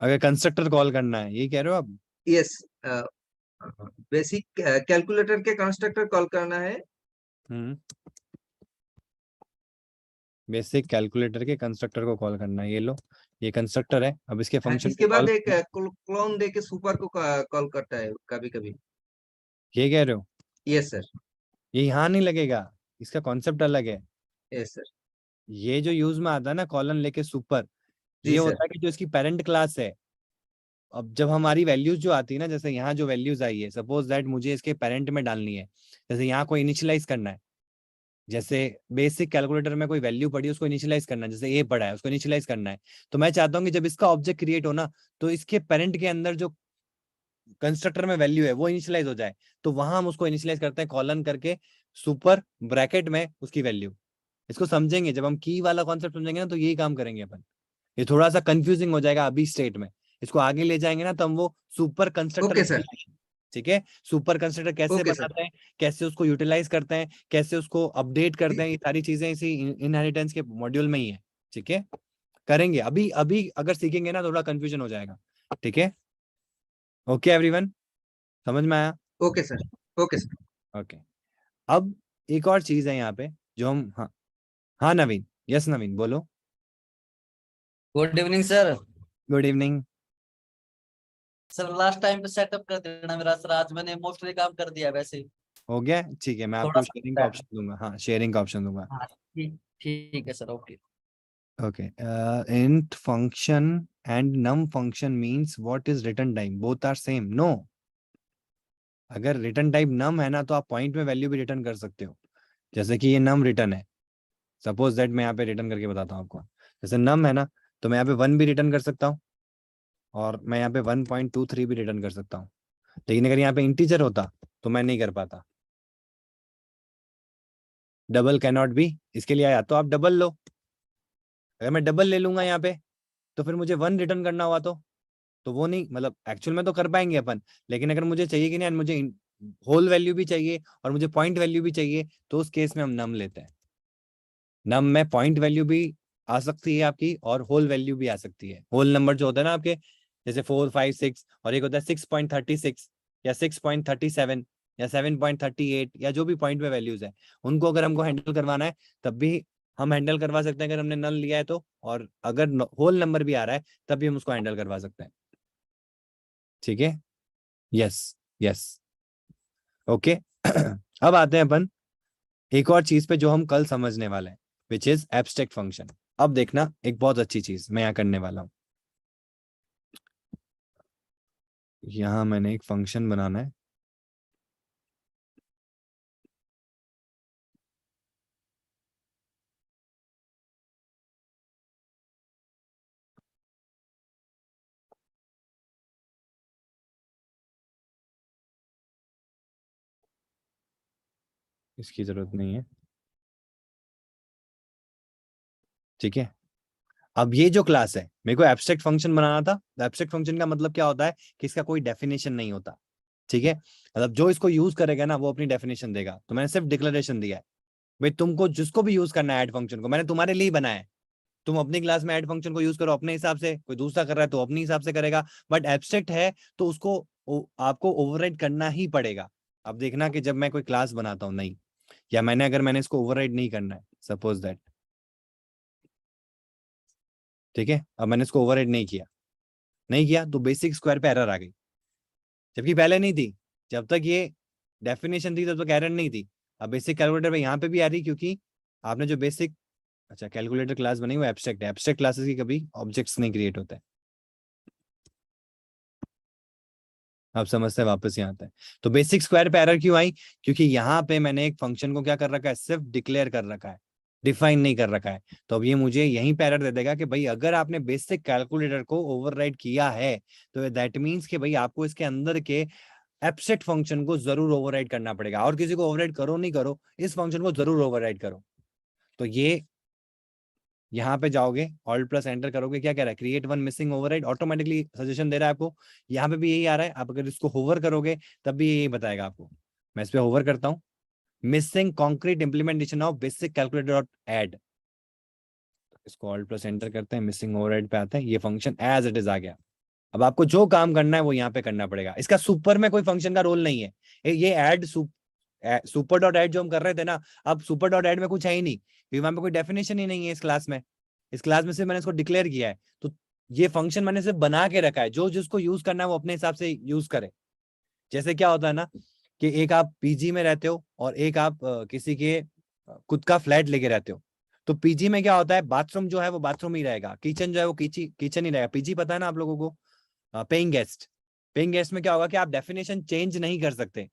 अगर कंस्ट्रक्टर कॉल करना है, ये कह रहे हो आप। यस, बेसिक कैलकुलेटर के कंस्ट्रक्टर कॉल करना है। बेसिक कैलकुलेटर के कंस्ट्रक्टर को कॉल करना है, ये लो, ये कंस्ट्रक्टर है। अब इसके फंक्शन इसके को कॉल बाद एक करना है। क्लोन दे के सुपर को कॉल करता है कभी कभी। ये कह रहे हो, यस सर। ये यहाँ नहीं लगेगा, इसका कॉन्सेप्ट अलग है। Yes sir. ये जो यूज में आता है ना, कॉलन लेके सुपर, जी ये सर। होता है कि जो इसकी पेरेंट क्लास है। अब जब हमारी वैल्यूज जो आती है ना, जैसे यहाँ जो वैल्यूज आई है, सपोज दैट मुझे इसके पेरेंट में डालनी है, जैसे यहाँ को इनिशियलाइज करना है, जैसे बेसिक कैलकुलेटर में कोई वैल्यू पड़ी उसको इनिशियलाइज करना है, जैसे ए पड़ा है उसको इनिशियलाइज करना है। तो मैं चाहता हूँ कि जब इसका ऑब्जेक्ट क्रिएट हो ना, तो इसके पेरेंट के अंदर जो कंस्ट्रक्टर में वैल्यू है वो इनिशियलाइज हो जाए। तो वहां हम उसको इनिशियलाइज करते हैं कॉलन करके, सुपर ब्रैकेट में उसकी वैल्यू। इसको समझेंगे जब हम की वाला कॉन्सेप्ट समझेंगे ना, तो यही काम करेंगे अपन। ये थोड़ा सा कंफ्यूजिंग हो जाएगा अभी स्टेट में, इसको आगे ले जाएंगे ना तो हम वो सुपर कंस्ट्रक्टर। Okay sir. ठीक है, सुपर कंस्ट्रक्टर कैसे ओके सर। बनाते हैं, कैसे उसको यूटिलाइज करते हैं, कैसे उसको अपडेट करते हैं, ये सारी चीजें इसी इनहेरिटेंस के मॉड्यूल में ही है। ठीक है, करेंगे। अभी अभी अगर सीखेंगे ना थोड़ा कंफ्यूजन हो जाएगा। ठीक है, ओके एवरीवन, समझ में आया। Okay sir. Okay sir. Okay, अब एक और चीज है यहाँ पे जो हम, हाँ हाँ नवीन, यस नवीन बोलो। Good evening sir. Good evening. Sir last time पे सेटअप कर देना मेरा सर, आज मैंने मोस्टली काम कर दिया वैसे ही। हो गया, ठीक है, मैं थोड़ा आपको सा शेयरिंग का ऑप्शन दूंगा। हाँ, शेयरिंग का ऑप्शन दूंगा। हाँ ठीक ठीक है sir, okay. Okay. Int function and num function means what is return type? Both are same. No. अगर रिटर्न टाइप num है ना, तो आप पॉइंट में वैल्यू भी रिटर्न कर सकते हो। जैसे कि ये num रिटर्न है, सपोज दैट मैं यहाँ पे रिटर्न करके बताता हूँ आपको। जैसे num है ना, तो मैं यहाँ पे 1 भी रिटर्न कर सकता हूँ, और मैं यहाँ पे 1.23 भी रिटर्न कर सकता हूँ। लेकिन अगर यहाँ पे इंटीजर होता तो मैं नहीं कर पाता। डबल कैनॉट बी, इसके लिए आया तो आप डबल लो। अगर मैं डबल ले लूंगा यहाँ पे, तो फिर मुझे 1 रिटर्न करना हुआ तो वो नहीं, मतलब एक्चुअल में तो कर पाएंगे अपन, लेकिन अगर मुझे चाहिए कि नहीं, मुझे होल वैल्यू भी चाहिए और मुझे पॉइंट वैल्यू भी चाहिए, तो उस केस में हम नम लेते हैं। नम में पॉइंट वैल्यू भी आ सकती है आपकी और होल वैल्यू भी आ सकती है। होल नंबर जो होता है ना आपके, जैसे 4, 5, 6, और एक होता है 6.36 या 6.37 या 7.38 या जो भी पॉइंट में वैल्यूज है, उनको अगर हमको हैंडल करवाना है तब भी हम हैंडल करवा सकते हैं अगर हमने नल लिया है तो, और अगर होल नंबर भी आ रहा है तब भी हम उसको हैंडल करवा सकते हैं। ठीक है, यस यस, ओके। अब आते हैं अपन एक और चीज पे जो हम कल समझने वाले हैं, विच इज एब्स्ट्रैक्ट फंक्शन। अब देखना एक बहुत अच्छी चीज मैं यहाँ करने वाला हूँ। यहाँ मैंने एक फंक्शन बनाना है, इसकी जरूरत नहीं है। ठीक है, अब ये जो क्लास है मेरे को एब्स्ट्रैक्ट फंक्शन बनाना था। एब्स्ट्रैक्ट फंक्शन का मतलब क्या होता है कि इसका कोई डेफिनेशन नहीं होता। ठीक है, मतलब जो इसको यूज करेगा ना वो अपनी डेफिनेशन देगा। तो मैंने सिर्फ डिक्लेरेशन दिया है, भाई तुमको जिसको भी यूज करना है ऐड फंक्शन को, मैंने तुम्हारे लिए ही बनाया है। तुम अपनी क्लास में ऐड फंक्शन को यूज करो अपने हिसाब से, कोई दूसरा कर रहा है तो अपने हिसाब से करेगा। बट एब्स्ट्रैक्ट है तो उसको आपको ओवरराइड करना ही पड़ेगा। अब देखना कि जब मैं कोई क्लास बनाता हूँ नहीं, या मैंने इसको ओवरराइड नहीं करना है, सपोज दैट, ठीक है, अब मैंने इसको ओवरराइड नहीं किया तो बेसिक स्क्वायर पे एरर आ गई, जबकि पहले नहीं थी। जब तक ये डेफिनेशन थी तब तक एरर नहीं थी। अब बेसिक कैलकुलेटर पे यहाँ पे भी आ रही, क्योंकि आपने जो बेसिक, अच्छा कैलकुलेटर क्लास बनी वो एब्स्ट्रैक्ट है। एब्स्ट्रैक्ट क्लासेस की कभी ऑब्जेक्ट्स नहीं क्रिएट होते। आप समझते हैं, वापस यहाँ आता है। तो बेसिक स्क्वायर पे एरर क्यों आई? क्योंकि यहाँ पे मैंने एक फंक्शन को क्या कर रखा है, सिर्फ डिक्लेयर कर रखा है, डिफाइन नहीं कर रखा है। तो अब ये मुझे यहीं पे एरर दे देगा कि भाई अगर आपने बेसिक कैलकुलेटर को ओवरराइड किया है तो दैट मीन्स कि भाई आपको इसके अंदर के एब्स्ट्रैक्ट फंक्शन को जरूर ओवरराइड करना पड़ेगा। और किसी को ओवरराइड करो नहीं करो, इस फंक्शन को जरूर ओवरराइड करो। तो ये यहाँ पे जाओगे, ऑल्ट प्लस एंटर करोगे, क्या कह रहा है, create one missing override, automatically suggestion दे रहा है आपको। यहाँ पे भी यही आ रहा है। आप अगर इसको होवर करोगे तब भी यही बताएगा आपको। मैं इस पे होवर करता हूँ, missing concrete implementation of basic calculator dot add, इसको ऑल्ट प्लस एंटर करते हैं, मिसिंग ओवरराइड पे आते हैं, ये फंक्शन एज इट इज आ गया। अब आपको जो काम करना है वो यहाँ पे करना पड़ेगा। इसका सुपर में कोई फंक्शन का रोल नहीं है। ये एड सुपर डॉट एड जो हम कर रहे थे ना, अब सुपर डॉट एड में कुछ है ही नहीं, क्योंकि वहां पे कोई डेफिनेशन ही नहीं है इस क्लास में। इस क्लास में सिर्फ मैंने इसको डिक्लेयर किया है। तो ये फंक्शन मैंने सिर्फ बना के रखा है, जो जिसको यूज करना है वो अपने हिसाब से यूज करे। जैसे क्या होता है ना कि एक आप पीजी में रहते हो और एक आप किसी के खुद का फ्लैट लेके रहते हो। तो पीजी में क्या होता है, बाथरूम जो है वो बाथरूम ही रहेगा, किचन जो है वो किचन ही रहेगा। पीजी पता है ना आप लोगों को, पेइंग गेस्ट। पेइंग गेस्ट में क्या होगा कि आप डेफिनेशन चेंज नहीं कर सकते,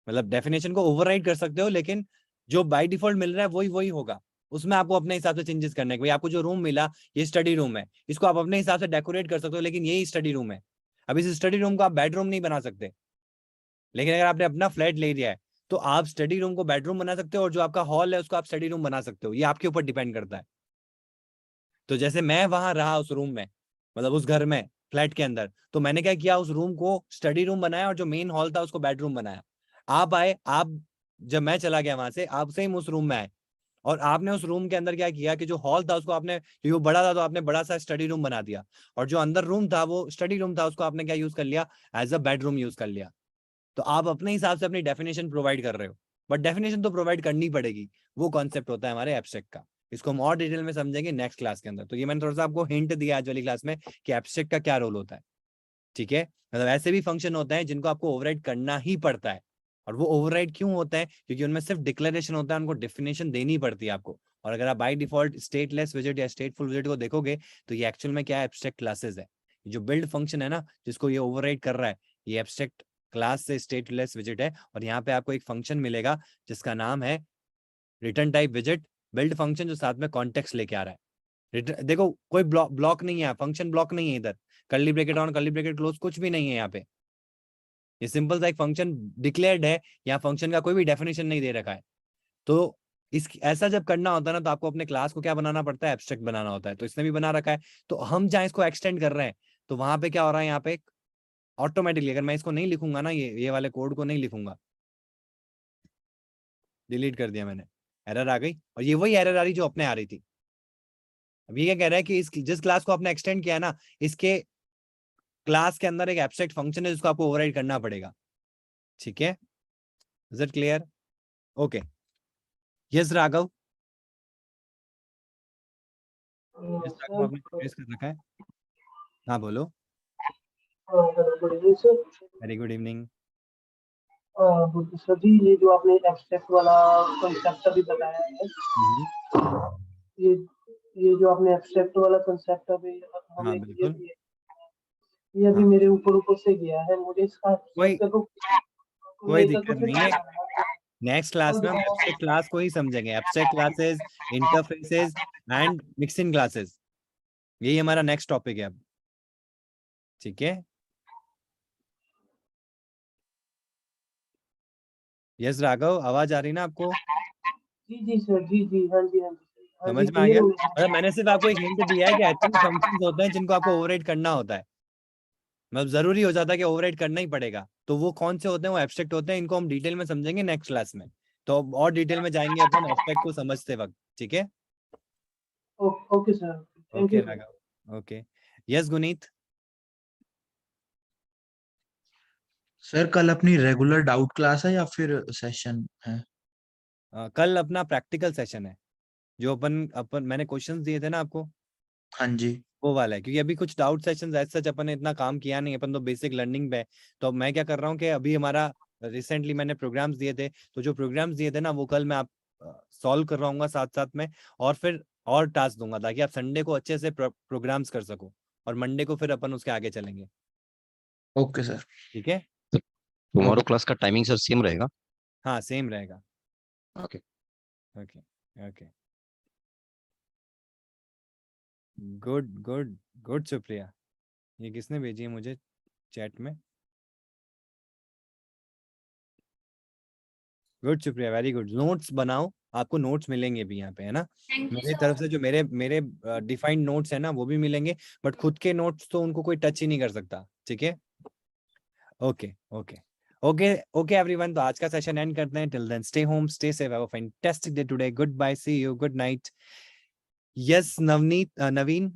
मतलब डेफिनेशन को ओवरराइड कर सकते हो, लेकिन जो बाय डिफॉल्ट मिल रहा है वही वही होगा। उसमें आपको अपने हिसाब से चेंजेस करने के। भाई आपको जो रूम मिला ये स्टडी रूम है, इसको आप अपने हिसाब से डेकोरेट कर सकते हो, लेकिन यही स्टडी रूम है। अब इस स्टडी रूम को आप बेडरूम नहीं बना सकते। लेकिन अगर आपने अपना फ्लैट ले लिया है तो आप स्टडी रूम को बेडरूम बना सकते हो, और जो आपका हॉल है उसको आप स्टडी रूम बना सकते हो। ये आपके ऊपर डिपेंड करता है। तो जैसे मैं वहां रहा उस रूम में, मतलब उस घर में, फ्लैट के अंदर, तो मैंने क्या किया, उस रूम को स्टडी रूम बनाया और जो मेन हॉल था उसको बेडरूम बनाया। आप आए, आप जब मैं चला गया वहां से, आप सेम उस रूम में आए और आपने उस रूम के अंदर क्या किया कि जो हॉल था उसको आपने, क्योंकि वो बड़ा था तो आपने बड़ा सा स्टडी रूम बना दिया, और जो अंदर रूम था वो स्टडी रूम था, उसको आपने क्या यूज कर लिया, एज अ बेडरूम यूज कर लिया। तो आप अपने हिसाब से अपनी डेफिनेशन प्रोवाइड कर रहे हो, बट डेफिनेशन तो प्रोवाइड करनी पड़ेगी। वो कॉन्सेप्ट होता है हमारे एब्स्ट्रैक्ट का। इसको हम और डिटेल में समझेंगे नेक्स्ट क्लास के अंदर। तो ये मैंने थोड़ा सा आपको हिंट दिया आज वाली क्लास में कि एब्स्ट्रैक्ट का क्या रोल होता है। ठीक है, मतलब ऐसे भी फंक्शन होते हैं जिनको आपको ओवरराइड करना ही पड़ता है। और वो ओवरराइड क्यों होता है, क्योंकि उनमें सिर्फ डिक्लेरेशन होता है, उनको डेफिनेशन देनी पड़ती है आपको। और अगर आप बाय डिफॉल्ट स्टेटलेस विजिट या स्टेटफुल विजिट को देखोगे तो ये एक्चुअल में क्या है, एब्स्ट्रैक्ट क्लासेस है। जो बिल्ड फंक्शन है ना जिसको ये ओवरराइड कर रहा है, ये एब्स्ट्रैक्ट क्लास से स्टेटलेस विजिट है। और यहाँ पे आपको एक फंक्शन मिलेगा जिसका नाम है return type visit build function, जो साथ में कॉन्टेक्स्ट लेके आ रहा है। देखो कोई ब्लॉक नहीं है, फंक्शन ब्लॉक नहीं है इधर, curly bracket on curly bracket close कुछ भी नहीं है यहाँ पे। ये सिंपल सा एक फंक्शन डिक्लेयर्ड है, यहाँ फंक्शन का कोई भी डेफिनेशन नहीं दे रखा है। तो इस ऐसा जब करना होता है ना तो आपको अपने क्लास को क्या बनाना पड़ता है, एब्स्ट्रैक्ट बनाना होता है। तो इसने भी बना रखा है। तो हम जहाँ इसको एक्सटेंड कर रहे हैं तो वहां पे क्या हो रहा है, यहाँ पे ऑटोमेटिकली अगर मैं इसको नहीं लिखूंगा ना, ये वाले कोड को नहीं लिखूंगा, डिलीट कर दिया मैंने, एरर आ गई। और ये वही एरर आ रही जो अपने आ रही थी। अब ये क्या कह रहा है कि इस जिस क्लास को आपने एक्सटेंड किया ना, इसके क्लास के अंदर एक एब्स्ट्रैक्ट फंक्शन है जिसको आपको ओवरराइड करना पड़ेगा। ठीक है, is it clear? Okay, yes Raghav. जिस तरह को आपने प्रेस कर रखा है। हाँ बोलो। Good evening sir. Very good evening. Sir ji, ये जो आपने एब्स्ट्रैक्ट वाला कंसेप्ट अभी बताया है, ये ये जो आपने एब्स्ट्रैक्ट वाला कंसेप्ट अभी हाँ हमें क्लियर बिल्कुल। किया, ये अभी हाँ मेरे ऊपर से गया है, मुझे इसका कोई मेथड को कोई मेथड को दिक्कत फिर नहीं है। नेक्स्ट क्लास में हम एब्स्ट्रैक्ट क्लास को ही समझेंगे, abstract classes, interfaces and mixing classes, यही हमारा नेक्स्ट टॉपिक है अब। ठीक है। यस राघव, आवाज आ रही ना आपको? जी सर, जी हाँ जी हाँ समझ जी, में आ क्लियर गया? हो गया। मतलब मैंने सिर्फ आपको एक हिंट दिया है कि ऐसे फंक्शंस होते हैं जिनको आपको ओवरराइड करना होता है। मतलब जरूरी हो जाता है कि ओवरराइड करना ही पड़ेगा। तो वो कौन से होते हैं? वो एब्स्ट्रैक्ट होते हैं, इनको हम डिटेल में समझेंगे नेक्स्ट क्लास में। तो और डिटेल में जाएंगे अपन एब्स्ट्रैक्ट को समझते वक्त। ठीक है। Okay sir, thank okay you sir. Raghav. Okay. Yes Guneet. Sir कल अपनी रेगुलर डाउट क्लास है या फिर सेशन है? कल अपना प्रैक्टिकल सेशन है, जो अपन अपन मैंने क्वेश्चंस दिए थे ना आपको, हाँ जी। वो वाला है। क्योंकि अभी कुछ डाउट सेशंस एज सच अपन ने इतना काम किया नहीं, अपन तो बेसिक लर्निंग पे है। तो अब मैं क्या कर रहा हूँ कि अभी हमारा रिसेंटली मैंने प्रोग्राम्स दिए थे, तो जो प्रोग्राम्स दिए थे ना वो कल मैं आप सॉल्व कर रहा हूँ साथ साथ में, और फिर और टास्क दूंगा ताकि आप संडे को अच्छे से प्रोग्राम्स कर सको, और मंडे को फिर अपन उसके आगे चलेंगे। Okay sir. ठीक है। Tomorrow okay. क्लास का टाइमिंग सर सेम रहेगा? हाँ सेम रहेगा। Okay. Okay. Okay. Good good good Supriya. ये किसने भेजी है मुझे चैट में? Good Supriya, very good. Notes बनाओ, आपको नोट्स मिलेंगे भी यहाँ पे, है ना? थैंक यू मेरी सो तरफ मच। से जो मेरे मेरे डिफाइंड नोट्स है ना वो भी मिलेंगे, बट खुद के नोट्स तो उनको कोई टच ही नहीं कर सकता। ठीक है। Okay okay okay okay everyone, तो आज का सेशन एंड करते हैं। Till then stay home, stay safe, have a fantastic day today. Good bye, see you, good night. Yes Navneet, Naveen,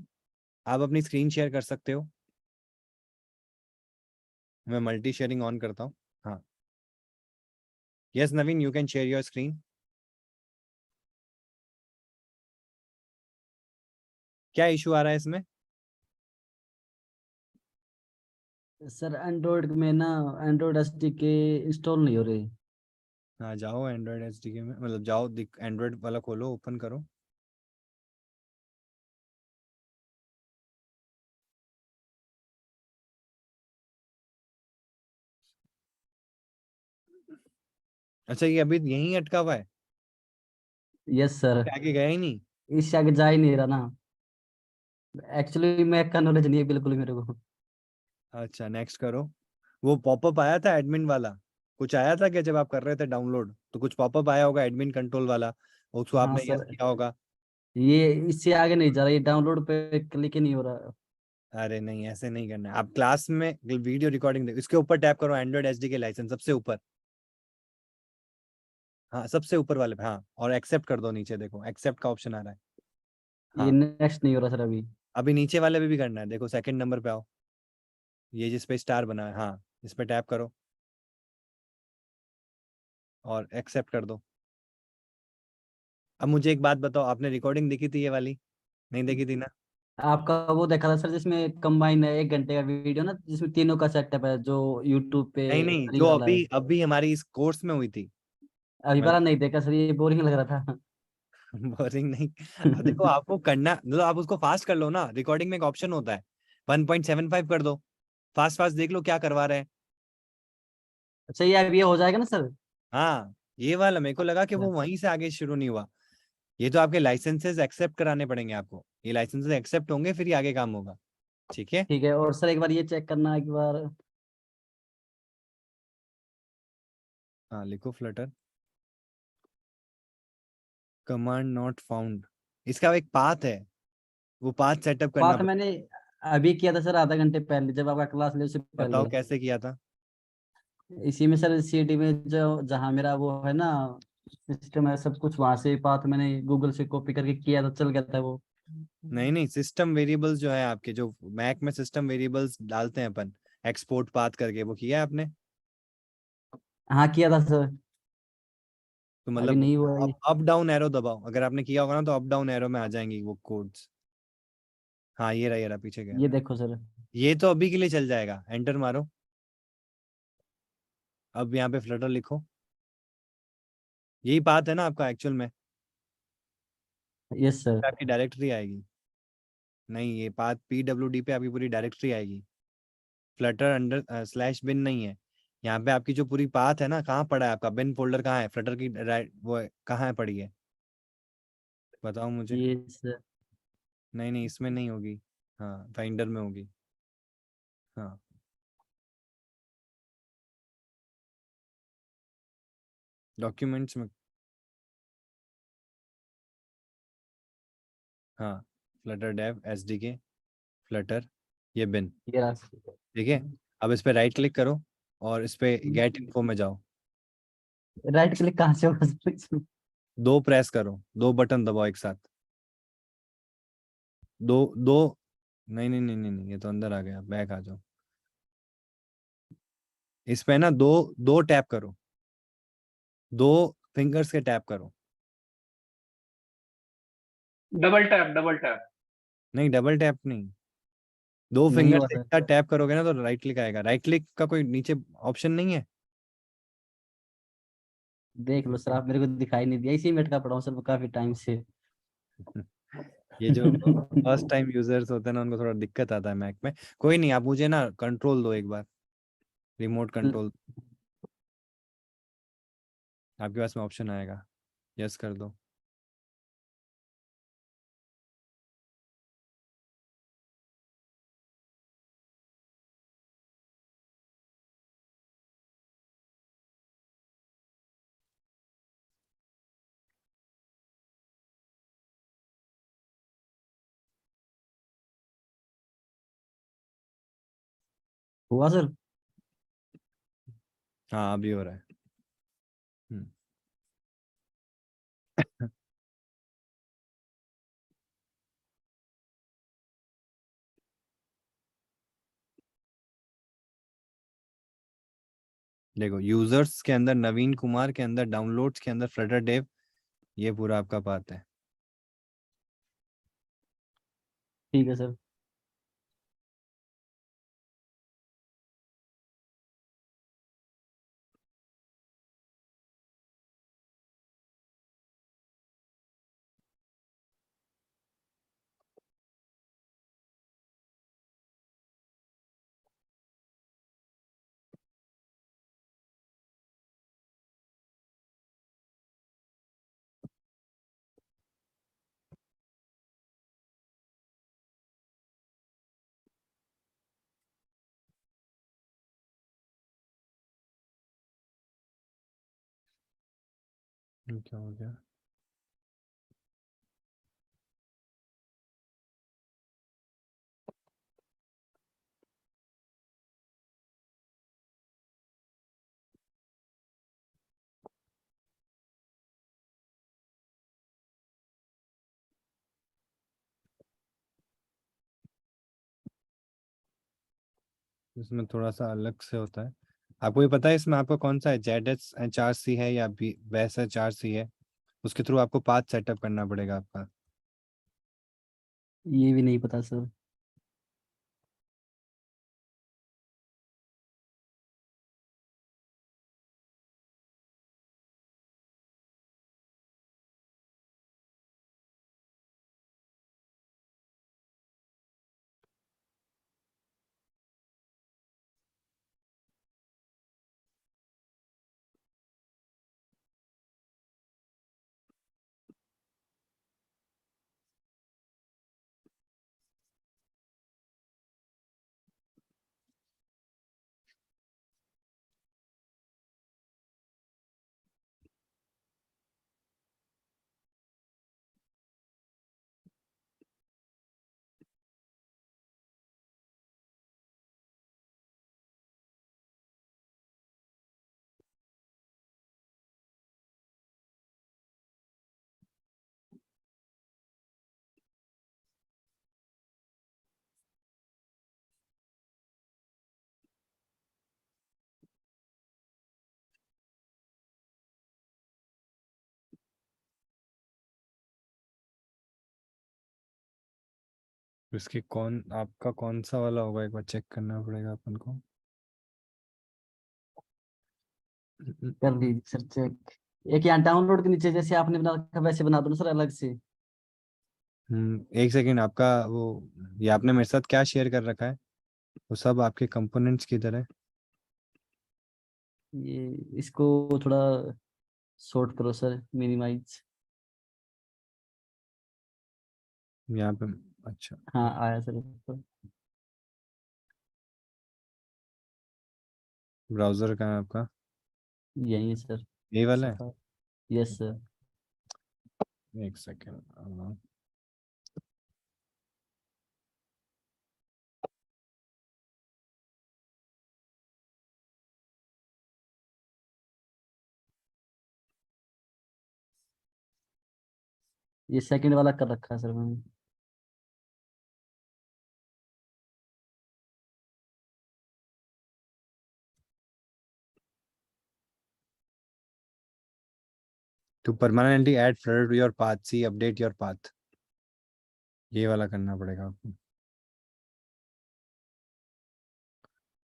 आप अपनी स्क्रीन शेयर कर सकते हो। मैं मल्टी शेयरिंग ऑन करता हूँ। हाँ yes Naveen, you can share your screen. क्या इशू आ रहा है इसमें? सर एंड्रॉइड में ना, एंड्रॉइड एसडीके इंस्टॉल नहीं हो रही। हाँ जाओ एंड्रॉइड एसडीके में, मतलब जाओ एंड्रॉइड वाला खोलो, ओपन करो। अच्छा ये अभी यहीं अटका हुआ है, यस सर, आगे गया ही नहीं? इससे आगे जा ही नहीं रहा ना। एक्चुअली मैक का नॉलेज नहीं है बिल्कुल मेरे को। अच्छा नेक्स्ट करो। वो पॉपअप आया था एडमिन वाला, कुछ आया था क्या जब आप कर रहे थे डाउनलोड? तो कुछ पॉपअप आया होगा एडमिन कंट्रोल वाला, उसको हाँ आपने यस सर, किया होगा। ये इससे आगे नहीं जा रहा, ये डाउनलोड पे क्लिक ही नहीं हो रहा। अरे नहीं, ऐसे नहीं करना है। आप क्लास में वीडियो रिकॉर्डिंग देखो, इसके ऊपर टैप करो, एंड्रॉइड एसडीके लाइसेंस सबसे ऊपर। हाँ सबसे ऊपर वाले पे, हाँ, और एक्सेप्ट कर दो, नीचे देखो एक्सेप्ट का ऑप्शन आ रहा है। ये हाँ नेक्स्ट नहीं हो रहा सर अभी। अभी नीचे वाले पे भी करना है, देखो सेकंड नंबर पे आओ, ये जिस पे स्टार बना है, हाँ इस पे टैप करो और एक्सेप्ट कर दो। अब मुझे एक बात बताओ, आपने रिकॉर्डिंग देखी थी ये वाली? नहीं देखी थी ना? आपका वो देखा था सर जिसमें कंबाइन है 1 घंटे का वीडियो ना, जिसमें तीनों का सेटअप है, जो यूट्यूब पे नहीं नहीं, फ्री जो वाला अभी है। अभी हमारी इस कोर्स में हुई थी। अभी मतलब वाला नहीं देखा सर, ये बोरिंग लग रहा था। बोरिंग नहीं, अब देखो आपको करना, मतलब आप उसको फास्ट कर लो ना, रिकॉर्डिंग में एक ऑप्शन होता है, 1.75 कर दो, फास्ट फास्ट देख लो क्या करवा रहे हैं। अच्छा, ये अब ये हो जाएगा ना सर? हाँ ये वाला मेरे को लगा कि वो अच्छा, वहीं से आगे शुरू नहीं हुआ। ये तो आपके लाइसेंसेस एक्सेप्ट कराने पड़ेंगे आपको, ये लाइसेंसेस एक्सेप्ट होंगे फिर ही आगे काम होगा। ठीक है। ठीक है। और सर एक बार ये चेक करना एक बार। हाँ लिखो फ्लटर कमांड नॉट फाउंड, इसका एक पाथ है, वो पाथ सेटअप करना बात पड़ेगा। मैंने अभी किया था सर, आधा घंटे पहले, जब आपका क्लास ले उससे बताओ पहले। कैसे किया था? इसी में सर सीडी में जो जहाँ मेरा वो है ना, सिस्टम है सब कुछ, वहां से बात मैंने गूगल से कॉपी करके किया था, चल गया था वो। नहीं नहीं, सिस्टम वेरिएबल्स जो है आपके, जो मैक में सिस्टम वेरिएबल्स डालते हैं अपन, एक्सपोर्ट पाथ करके, वो किया है आपने? हाँ किया था सर। तो अभी मतलब नहीं हुआ ये। अप डाउन एरो दबाओ, अगर आपने किया होगा ना तो अप डाउन एरो में आ जाएंगी वो कोड्स। हाँ ये रहा पीछे गया। ये देखो सर। ये तो अभी के लिए चल जाएगा, एंटर मारो। अब यहाँ पे फ्लटर लिखो, यही बात है ना आपका एक्चुअल में, यस सर। आपकी डायरेक्टरी आएगी। नहीं, ये पाथ PWD पे आपकी पूरी डायरेक्टरी आएगी, फ्लटर अंडर स्लैश बिन नहीं है। यहाँ पे आपकी जो पूरी पाथ है ना, कहाँ पड़ा है आपका बिन फोल्डर, कहाँ है फ्लटर की राइट वो कहाँ है पड़ी है, बताओ मुझे। ये सर। नहीं नहीं, इसमें नहीं होगी, हाँ फाइंडर में होगी। हाँ डॉक्यूमेंट्स में, हाँ फ्लटर डेव SDK फ्लटर, ये बिन, ये रहा। ठीक है। अब इस पे राइट क्लिक करो और इस पे गेट इन्फो में जाओ, राइट क्लिक कहाँ से होगा सर इसमें? दो प्रेस करो, दो बटन दबाओ एक साथ, दो दो, नहीं, ये तो अंदर आ गया, बैक आ जाओ। इस पे ना दो दो टैप करो, दो फिंगर्स के टैप करो। Double tap, double tap. नहीं डबल टैप नहीं, दो नहीं फिंगर हुआ से एक सर। साथ टैप करोगे ना तो राइट क्लिक आएगा। राइट क्लिक का कोई नीचे ऑप्शन नहीं है? देख लो सर, आप मेरे को दिखाई नहीं दिया, इसी में अटका पड़ा हूँ सर काफी टाइम से। ये जो फर्स्ट टाइम यूजर्स होते हैं ना, उनको थोड़ा दिक्कत आता है मैक में। कोई नहीं, आप मुझे ना कंट्रोल दो एक बार, रिमोट कंट्रोल, आपके पास में ऑप्शन आएगा, यस कर दो। हुआ सर। हाँ अभी हो रहा है। हम्म। देखो यूजर्स के अंदर नवीन कुमार के अंदर डाउनलोड्स के अंदर फ्लटर डेव, ये पूरा आपका पाथ है। ठीक है सर। क्या हो गया? इसमें थोड़ा सा अलग से होता है। आपको ये पता है इसमें आपका कौन सा है, ZHRC है या BSHRC है? उसके थ्रू आपको पाथ सेटअप करना पड़ेगा आपका। ये भी नहीं पता सर। इसके कौन आपका कौन सा वाला होगा, एक बार चेक करना पड़ेगा अपन को। कर लीजिए सर चेक। एक यहाँ डाउनलोड के नीचे जैसे आपने बना रखा वैसे बना दो ना सर अलग से। एक सेकेंड, आपका वो ये आपने मेरे साथ क्या शेयर कर रखा है, वो सब आपके कंपोनेंट्स की तरह। ये इसको थोड़ा शॉर्ट करो सर, मिनिमाइज। यहाँ पे अच्छा, हाँ आया सर ऊपर। ब्राउजर कहाँ है आपका? यही है सर। ये वाला है। Yes sir. एक सेकेंड। ये सेकंड वाला कर रखा है सर मैंने। To permanently add Flutter to your path, see update your path, ये वाला करना पड़ेगा आपको।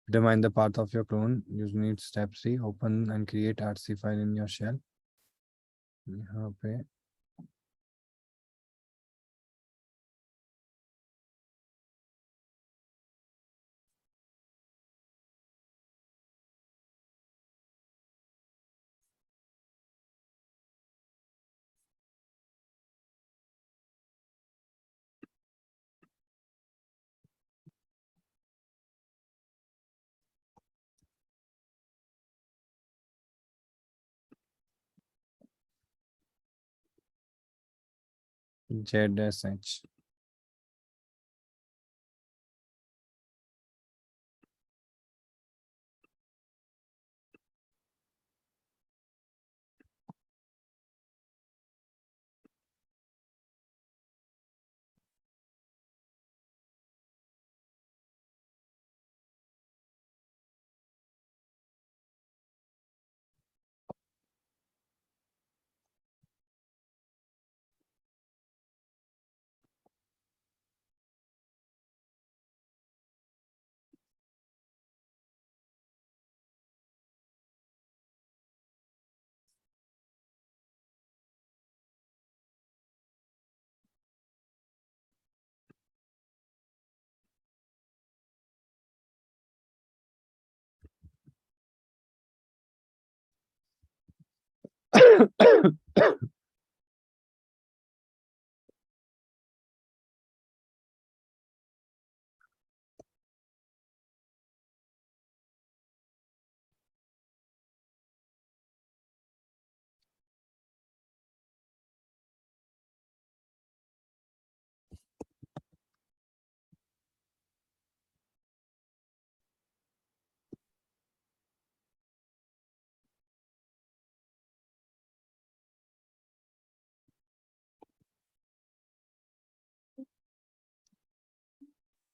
Determine the path of your clone. You need step 3. Open and create RC file in your shell. यहाँ पे ZSH.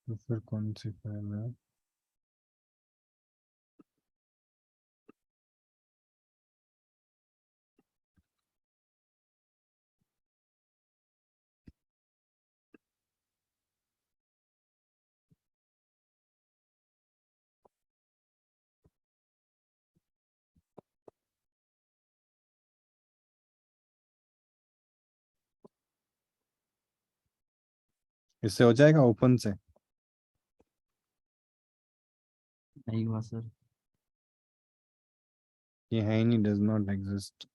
तो फिर कौन सी फाइल है? इससे हो जाएगा ओपन से? नहीं हुआ सर। ये है ही नहीं, डज नॉट एग्जिस्ट।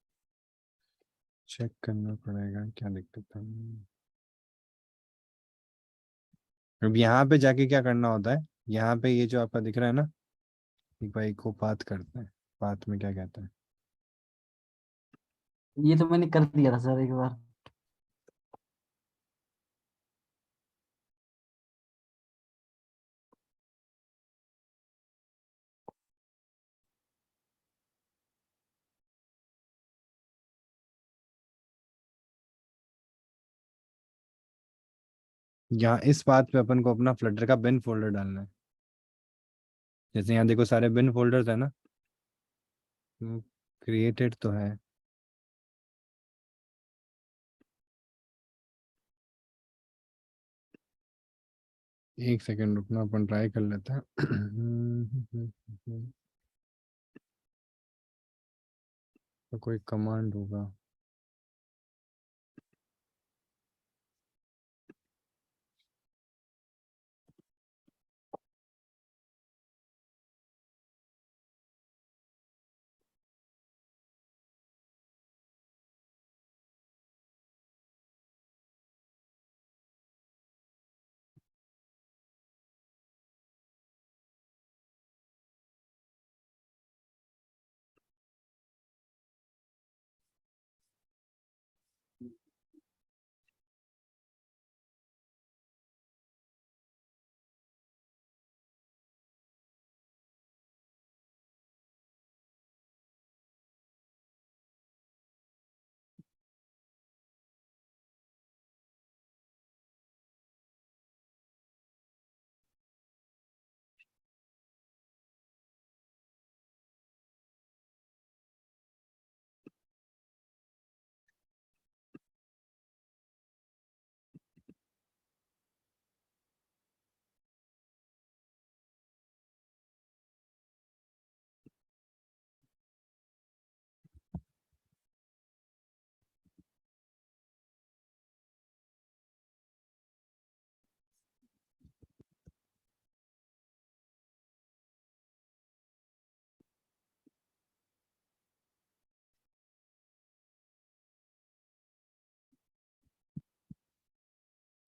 चेक करना पड़ेगा क्या दिक्कत है। अब यहाँ पे जाके क्या करना होता है, यहाँ पे ये जो आपका दिख रहा है ना, एक बार को पाथ करते हैं। पाथ में क्या कहता है? ये तो मैंने कर दिया था सर एक बार। यहाँ इस पाथ पे अपन को अपना फ्लटर का बिन फोल्डर डालना है। जैसे यहाँ देखो सारे बिन फोल्डर्स है ना, क्रिएटेड तो है। एक सेकंड रुकना, अपन ट्राई कर लेते हैं। तो कोई कमांड होगा।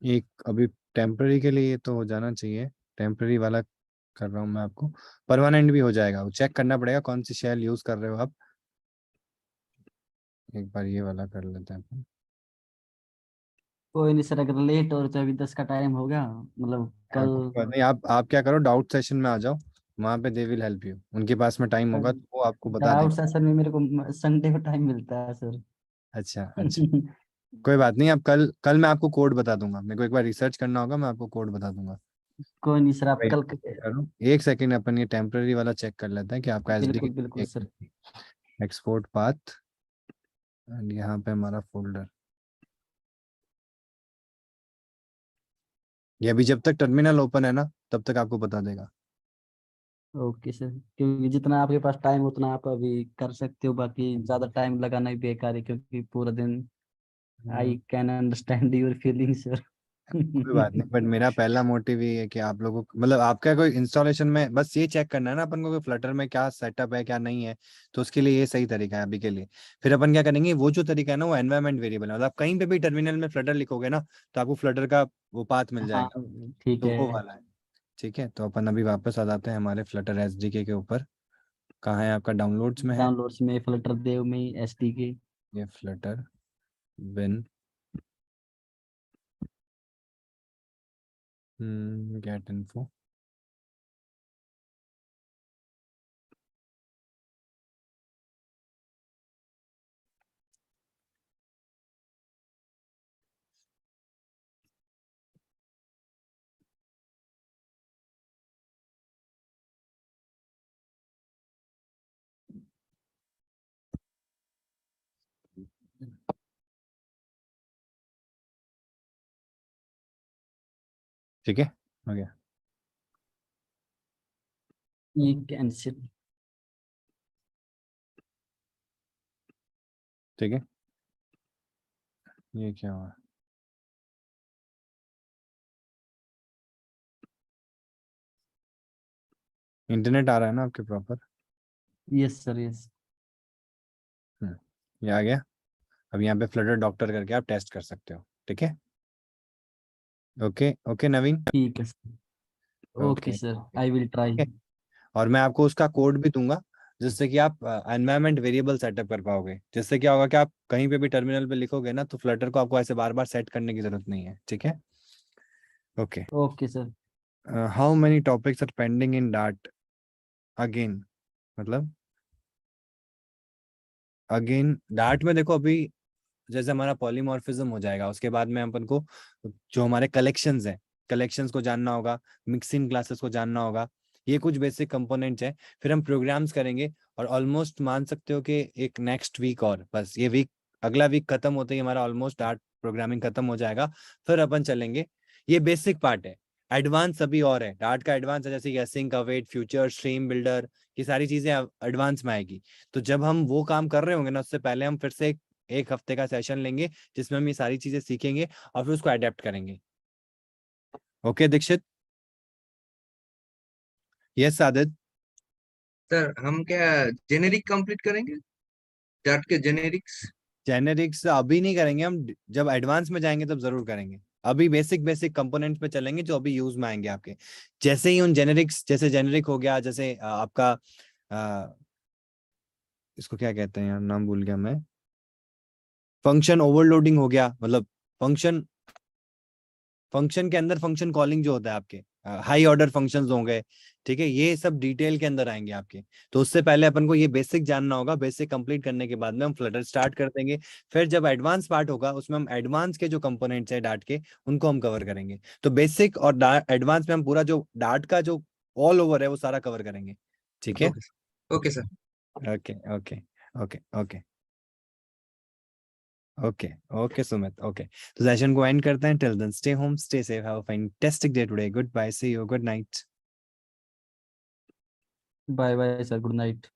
एक अभी टेम्पररी के लिए तो हो जाना चाहिए, टेम्पररी वाला कर रहा हूँ मैं आपको, परमानेंट भी हो जाएगा। वो चेक करना पड़ेगा कौन सी शेल यूज कर रहे हो आप। एक बार ये वाला कर लेते हैं अपन। कोई नहीं सर, अगर लेट और 10 का टाइम हो गया, मतलब हाँ, कल। कोई बात नहीं, आप क्या करो, डाउट सेशन में आ जाओ, वहाँ पे दे विल हेल्प यू, उनके पास में टाइम होगा तो वो आपको बता डाउट देंगे। सेशन में मेरे को संडे को टाइम मिलता है सर। अच्छा अच्छा, कोई बात नहीं, आप कल मैं आपको कोड बता दूंगा, मेरे को एक बार रिसर्च करना होगा, मैं आपको कोड बता दूंगा। कोई नहीं सर, आप Wait, कल। करो एक सेकंड, अपन ये टेम्पररी वाला चेक कर लेते हैं कि आपका एसडी बिल्कुल बिल्कुल सर। एक्सपोर्ट पाथ, एंड यहाँ पे हमारा फोल्डर। ये अभी जब तक टर्मिनल ओपन है ना तब तक आपको बता देगा। ओके सर, क्योंकि जितना आपके पास टाइम उतना आप अभी कर सकते हो, बाकी ज्यादा टाइम लगाना ही बेकार है, क्योंकि पूरा दिन। I can understand your feeling sir. कोई बात नहीं, बट मेरा पहला मोटिव ये है कि आप लोगों को, मतलब आपका कोई इंस्टॉलेशन में बस ये चेक करना है ना अपन को कि फ्लटर में क्या सेटअप है क्या नहीं है, तो उसके लिए ये सही तरीका है अभी के लिए। फिर अपन क्या करेंगे, वो जो तरीका है ना वो एनवायरमेंट वेरिएबल है, मतलब आप कहीं पे भी टर्मिनल में फ्लटर लिखोगे ना तो आपको फ्लटर का वो पाथ मिल हाँ जाएगा, ठीक तो है। वो वाला है। ठीक है, तो अपन अभी वापस आ जाते हैं हमारे फ्लटर एसडीके के ऊपर। कहाँ है आपका, डाउनलोड्स में है डाउनलोड्स में फ्लटर देव में एसडीके। ये फ्लटर बिन गेट इन्फो। ठीक है, हो गया। ये कैंसिल। ठीक है, ये क्या हुआ, इंटरनेट आ रहा है ना आपके प्रॉपर। Yes sir yes. ये आ गया। अब यहाँ पे फ्लटर डॉक्टर करके आप टेस्ट कर सकते हो। ठीक है, ओके ओके नवीन। ठीक है sir. Okay okay sir, I will try. और मैं आपको उसका कोड भी दूंगा जिससे कि आप एनवायरनमेंट वेरिएबल सेटअप कर पाओगे, जिससे क्या होगा कि आप कहीं पे भी टर्मिनल पे लिखोगे ना तो फ्लटर को आपको ऐसे बार बार सेट करने की जरूरत नहीं है। ठीक है, okay. Okay sir. How many topics are pending in Dart again, मतलब अगेन डार्ट में देखो अभी जैसे हमारा पॉलीमॉर्फिज्म हो जाएगा उसके बाद में अपन को जो हमारे कलेक्शंस हैं, कलेक्शंस को जानना होगा, मिक्सिंग क्लासेस को जानना होगा, ये कुछ बेसिक कंपोनेंट्स हैं। फिर हम प्रोग्राम्स करेंगे और ऑलमोस्ट मान सकते हो कि एक नेक्स्ट वीक और बस ये वीक, अगला वीक खत्म होते ही हमारा ऑलमोस्ट डार्ट प्रोग्रामिंग खत्म हो जाएगा। फिर अपन चलेंगे, ये बेसिक पार्ट है। एडवांस अभी और है, डार्ट का एडवांस है, जैसे async, await, future, stream builder, ये सारी चीजें एडवांस में आएगी। तो जब हम वो काम कर रहे होंगे ना, उससे पहले हम फिर से एक हफ्ते का सेशन लेंगे जिसमें हम ये सारी चीजें सीखेंगे और फिर उसको अडेप्ट करेंगे। Okay Dikshit? Yes Aditya? Sir हम क्या जेनेरिक कंप्लीट करेंगे, डार्ट के जेनेरिक्स? जेनेरिक्स अभी नहीं करेंगे, हम जब एडवांस में जाएंगे तब जरूर करेंगे। अभी बेसिक बेसिक कंपोनेंट्स पे चलेंगे जो अभी यूज में आएंगे आपके। जैसे ही उन जेनेरिक्स, जैसे जेनेरिक हो गया, जैसे आपका इसको क्या कहते हैं यार, नाम भूल गया मैं, फंक्शन ओवरलोडिंग हो गया, मतलब फंक्शन के अंदर फंक्शन कॉलिंग जो होता है आपके, हाई ऑर्डर फंक्शंस हो गए, ठीक है, ये सब डिटेल के अंदर आएंगे आपके। तो उससे पहले अपन को ये बेसिक जानना होगा, बेसिक कंप्लीट करने के बाद में हम फ्लटर स्टार्ट कर देंगे। फिर जब एडवांस पार्ट होगा उसमें हम एडवांस के जो कंपोनेंट्स है डार्ट के, उनको हम कवर करेंगे। तो बेसिक और एडवांस में हम पूरा जो डार्ट का जो ऑल ओवर है वो सारा कवर करेंगे, ठीक है? Okay sir. Okay okay okay okay okay okay Sumit, okay. तो सेशन को एंड करते हैं। Till then stay home, stay safe, have a fantastic day today. Good bye, see you, good night. Bye bye sir, good night.